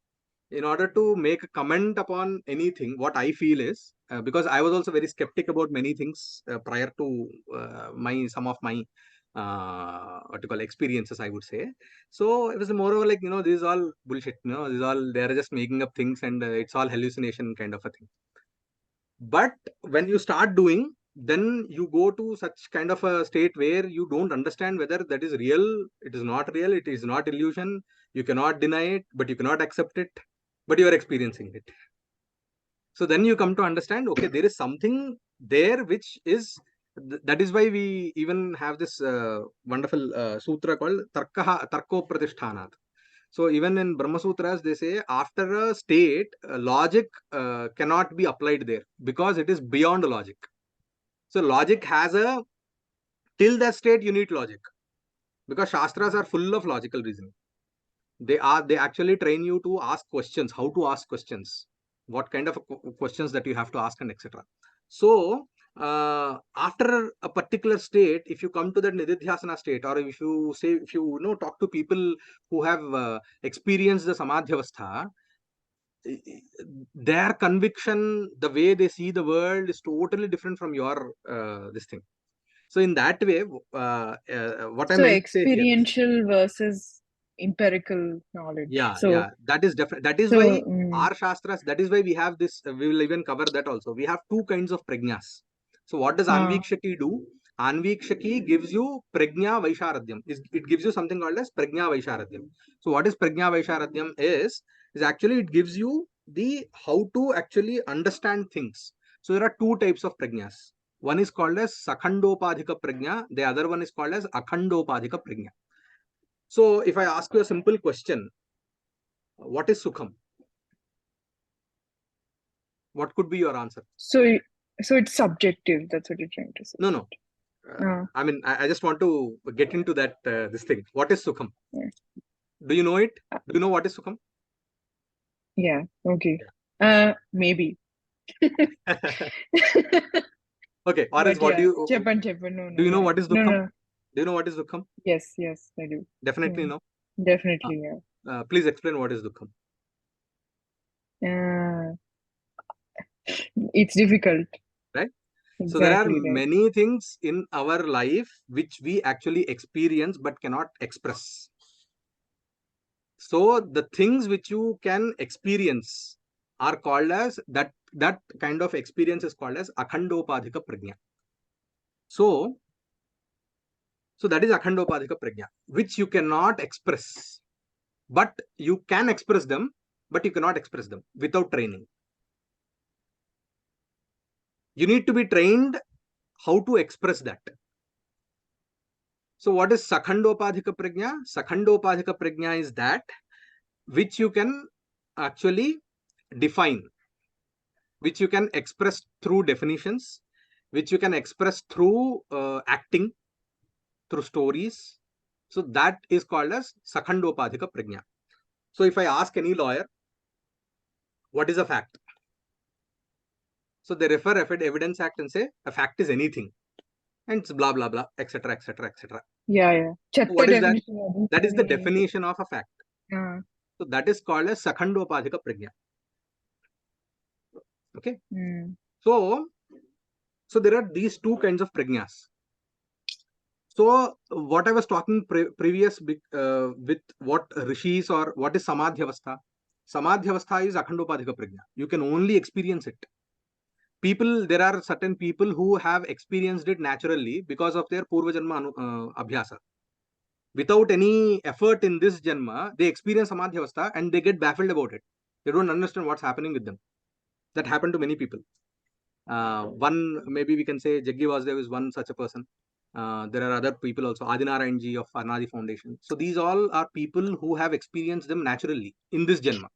Speaker 1: In order to make a comment upon anything, what I feel is, because I was also very skeptic about many things prior to some of my what you call experiences, I would say. So it was more over like, this is all bullshit, this is all, they are just making up things and it's all hallucination kind of a thing. But when you start doing, then you go to such kind of a state where you don't understand whether that is real, it is not real, it is not illusion, you cannot deny it, but you cannot accept it, but you are experiencing it. So then you come to understand, okay, there is something there which is, that is why we even have this wonderful sutra called Tarko Pratishthanat. So even in Brahma Sutras, they say after a state, logic cannot be applied there because it is beyond logic. So logic has a, till that state you need logic, because Shastras are full of logical reasoning. They actually train you to ask questions, how to ask questions, what kind of questions that you have to ask, and etc. So after a particular state, if you come to that nididhyasana state, or if you know, talk to people who have experienced the samadhyavastha, their conviction, the way they see the world is totally different from your this thing. So in that way, what I
Speaker 2: So
Speaker 1: meant to say here is,
Speaker 2: experiential versus empirical knowledge.
Speaker 1: yeah,
Speaker 2: So
Speaker 1: that is different. That is why our Shastras, that is why we have this, we will even cover that also. We have two kinds of prajnas. So what does Anvikshaki do? Anvikshaki gives you prajna vaisharadhyam. It gives you something called as prajna vaisharadhyam. So what is prajna vaisharadhyam is actually it gives you the how to actually understand things. So there are two types of prajnas. One is called as sakhandopadhika prajna. The other one is called as akhandopadhika prajna. So if I ask you a simple question, what is Sukham? What could be your answer?
Speaker 2: so it's subjective. That's what you're trying to say.
Speaker 1: No. I mean, I just want to get into that this thing. What is Sukham?
Speaker 2: Yeah.
Speaker 1: Do you know it? Do you know what is Sukham?
Speaker 2: Yeah. Okay. Maybe.
Speaker 1: Okay. Or else,
Speaker 2: But
Speaker 1: what
Speaker 2: yeah,
Speaker 1: do you?
Speaker 2: Cheppan.
Speaker 1: Do you know what is Dukkham?
Speaker 2: No.
Speaker 1: Do you know what is Dukkham?
Speaker 2: Yes, I do.
Speaker 1: Definitely no.
Speaker 2: Definitely, yeah.
Speaker 1: Please explain what is Dukkham.
Speaker 2: It's difficult.
Speaker 1: Right.
Speaker 2: Exactly,
Speaker 1: So there are
Speaker 2: right.
Speaker 1: many things in our life which we actually experience but cannot express. So the things which you can experience are called as, that kind of experience is called as akhandopadhika prajna. So that is akhandopadhika prajna, which you cannot express, but you can express them, but you cannot express them without training. You need to be trained how to express that. So what is sakhandopadhika prajna? Sakhandopadhika prajna is that which you can actually define, which you can express through definitions, which you can express through acting, through stories. So that is called as sakhandopadhika prajna. So if I ask any lawyer, what is a fact? So they refer Evidence Act and say a fact is anything, and it's blah blah blah, etc., etc., etc.
Speaker 2: Yeah.
Speaker 1: So what is that?
Speaker 2: Definition.
Speaker 1: That is the definition of a fact.
Speaker 2: Yeah.
Speaker 1: So that is called as sakhandopadhika prajna. Okay. So there are these two kinds of prajnas. So what I was talking previous with what rishis, or what is samadhyavastha. Samadhyavastha is akhandopadhika prajna. You can only experience it. There are certain people who have experienced it naturally because of their purva janma abhyasa. Without any effort in this janma, they experience samadhyavastha and they get baffled about it. They don't understand what's happening with them. That happened to many people. One, maybe we can say Jaggi Vasudev is one such a person. There are other people also, Adinarayan ji of Anadi Foundation. So these all are people who have experienced them naturally in this janma.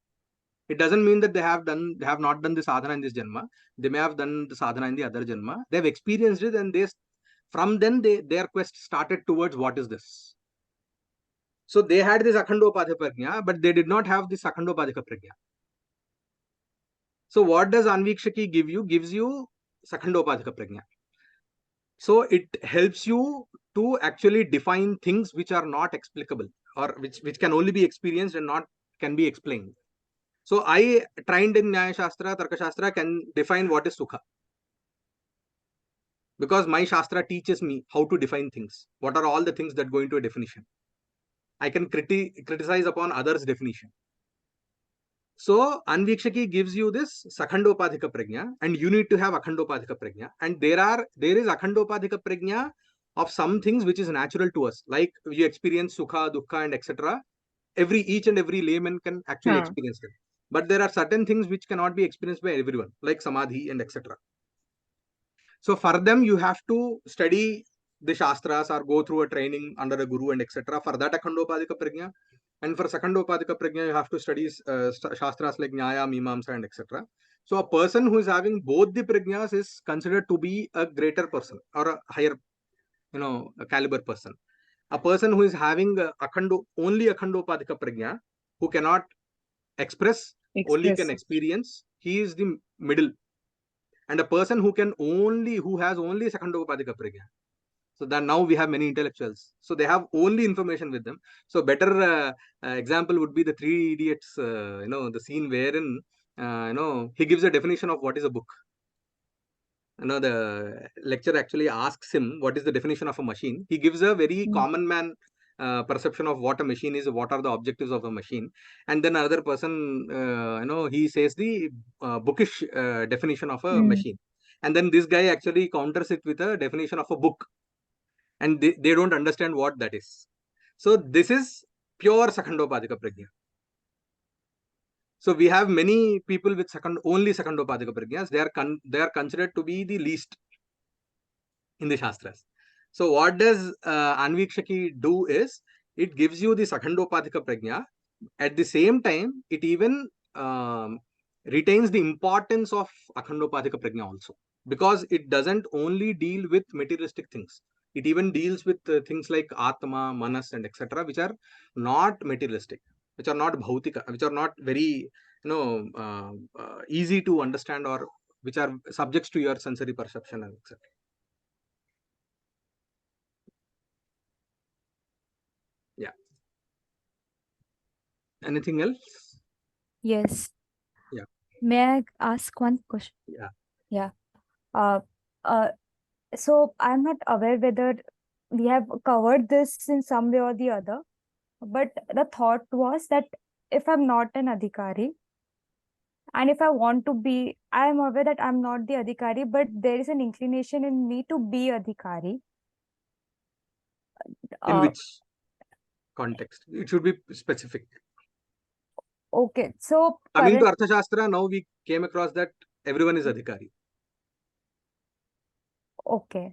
Speaker 1: It doesn't mean that they have not done the sadhana in this janma. They may have done the sadhana in the other janma. They have experienced it, and from then their quest started towards what is this. So they had this akhandopadhika prajna, but they did not have this akhandopadhika prajna. So what does Anvikshaki give you? Gives you sakhandopadhika prajna. So it helps you to actually define things which are not explicable, or which can only be experienced and not can be explained. So I, trained in Nyaya Shastra, Tarka Shastra, can define what is Sukha. Because my Shastra teaches me how to define things. What are all the things that go into a definition? I can criticize upon others' definition. So Anvikshaki gives you this sakhandopadhika prajna, and you need to have akhandopadhika prajna. And there is akhandopadhika prajna of some things which is natural to us, like you experience sukha, dukkha, and etc. Each and every layman can actually experience them. But there are certain things which cannot be experienced by everyone, like samadhi and etc. So for them, you have to study the Shastras or go through a training under a guru and etc. For that akhandopadhika prajna. And for Sakandopadika Prajna, you have to study Shastras like Nyaya, Mimamsa, and etc. So a person who is having both the Prajnas is considered to be a greater person or a higher, a caliber person. A person who is having only Akhandopadika Prajna, who cannot express, only can experience, he is the middle. And a person who has only Sakandopadika Prajna. So that now we have many intellectuals. So they have only information with them. So better example would be the Three Idiots, the scene wherein, he gives a definition of what is a book. The lecturer actually asks him what is the definition of a machine. He gives a very common man perception of what a machine is, what are the objectives of a machine, and then another person, he says the bookish definition of a machine, and then this guy actually counters it with a definition of a book, and they don't understand what that is. So this is pure Sakandopadika Prajna. So we have many people with only Sakandopadika Prajnas. They are considered to be the least in the Shastras. So what does Anvikshaki do is, it gives you the Sakhandopadika Prajna. At the same time, it even retains the importance of Akhandopadika Prajna also. Because it doesn't only deal with materialistic things. It even deals with things like Atma, Manas, and etc., which are not materialistic, which are not bhautika, which are not very easy to understand, or which are subjects to your sensory perception, and etc. Yeah. Anything else?
Speaker 4: Yes.
Speaker 1: Yeah.
Speaker 4: May I ask one question?
Speaker 1: Yeah.
Speaker 4: Yeah. So I'm not aware whether we have covered this in some way or the other, but the thought was that if I'm not an adhikari, and if I want to be, I am aware that I'm not the adhikari, but there is an inclination in me to be adhikari.
Speaker 1: In which context? It should be specific.
Speaker 4: Okay, so
Speaker 1: Coming to Artha Shastra, now we came across that everyone is adhikari.
Speaker 4: Okay.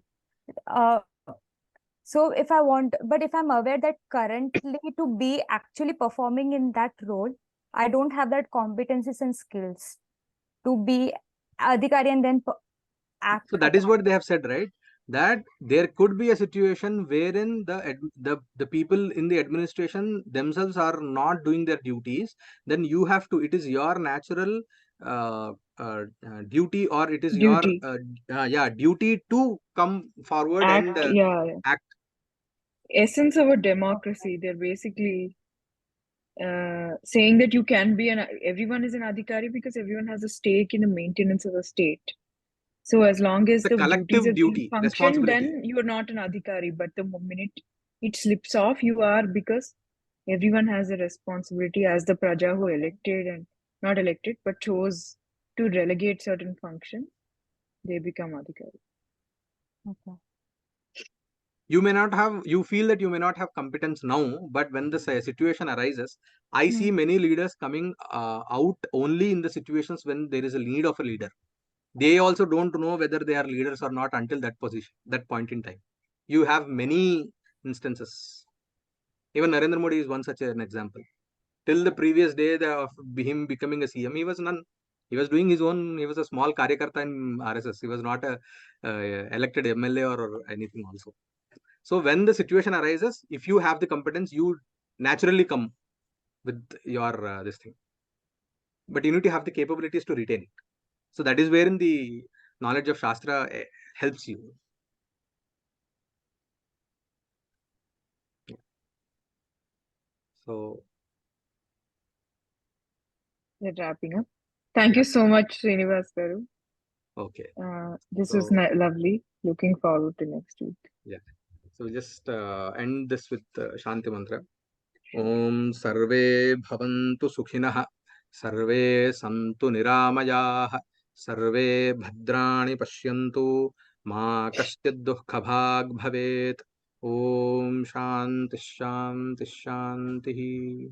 Speaker 4: So if I want, but if I'm aware that currently to be actually performing in that role, I don't have that competencies and skills to be adhikari and then act.
Speaker 1: So that is what they have said, right? That there could be a situation wherein the people in the administration themselves are not doing their duties. Then you have to. It is your natural duty, or it is
Speaker 2: Duty.
Speaker 1: your duty to come forward
Speaker 2: Act,
Speaker 1: and act.
Speaker 2: Essence of a democracy. They're basically saying that you can be everyone is an adhikari because everyone has a stake in the maintenance of the state. So as long as
Speaker 1: It's a
Speaker 2: the duties
Speaker 1: collective
Speaker 2: are being
Speaker 1: duty,
Speaker 2: functioned,
Speaker 1: responsibility.
Speaker 2: then you are not an adhikari. But the minute it slips off, you are, because everyone has a responsibility as the praja who elected and not elected, but chose to relegate certain functions. They become adhikari.
Speaker 4: Okay.
Speaker 1: You feel that you may not have competence now, but when the situation arises, I see many leaders coming out only in the situations when there is a need of a leader. They also don't know whether they are leaders or not until that point in time. You have many instances. Even Narendra Modi is one such an example. Till the previous day of him becoming a CM, he was none. He was doing his own. He was a small karyakarta in RSS. He was not a elected MLA or anything also. So when the situation arises, if you have the competence, you naturally come with your this thing. But you need to have the capabilities to retain it. So that is wherein the knowledge of Shastra helps you. So
Speaker 2: We're wrapping up. Thank you so much, Srinivas Garu.
Speaker 1: okay.
Speaker 2: This was lovely. Looking forward to next week.
Speaker 1: Yeah. So we just end this with Shanti Mantra. Om Sarve Bhavantu Sukhinah, Sarve Santu Niramayaah, Sarve Bhadrani Pashyantu, Ma Kasyad Dukkha Bhag Bhavet. Om Shanti Shanti Shanti.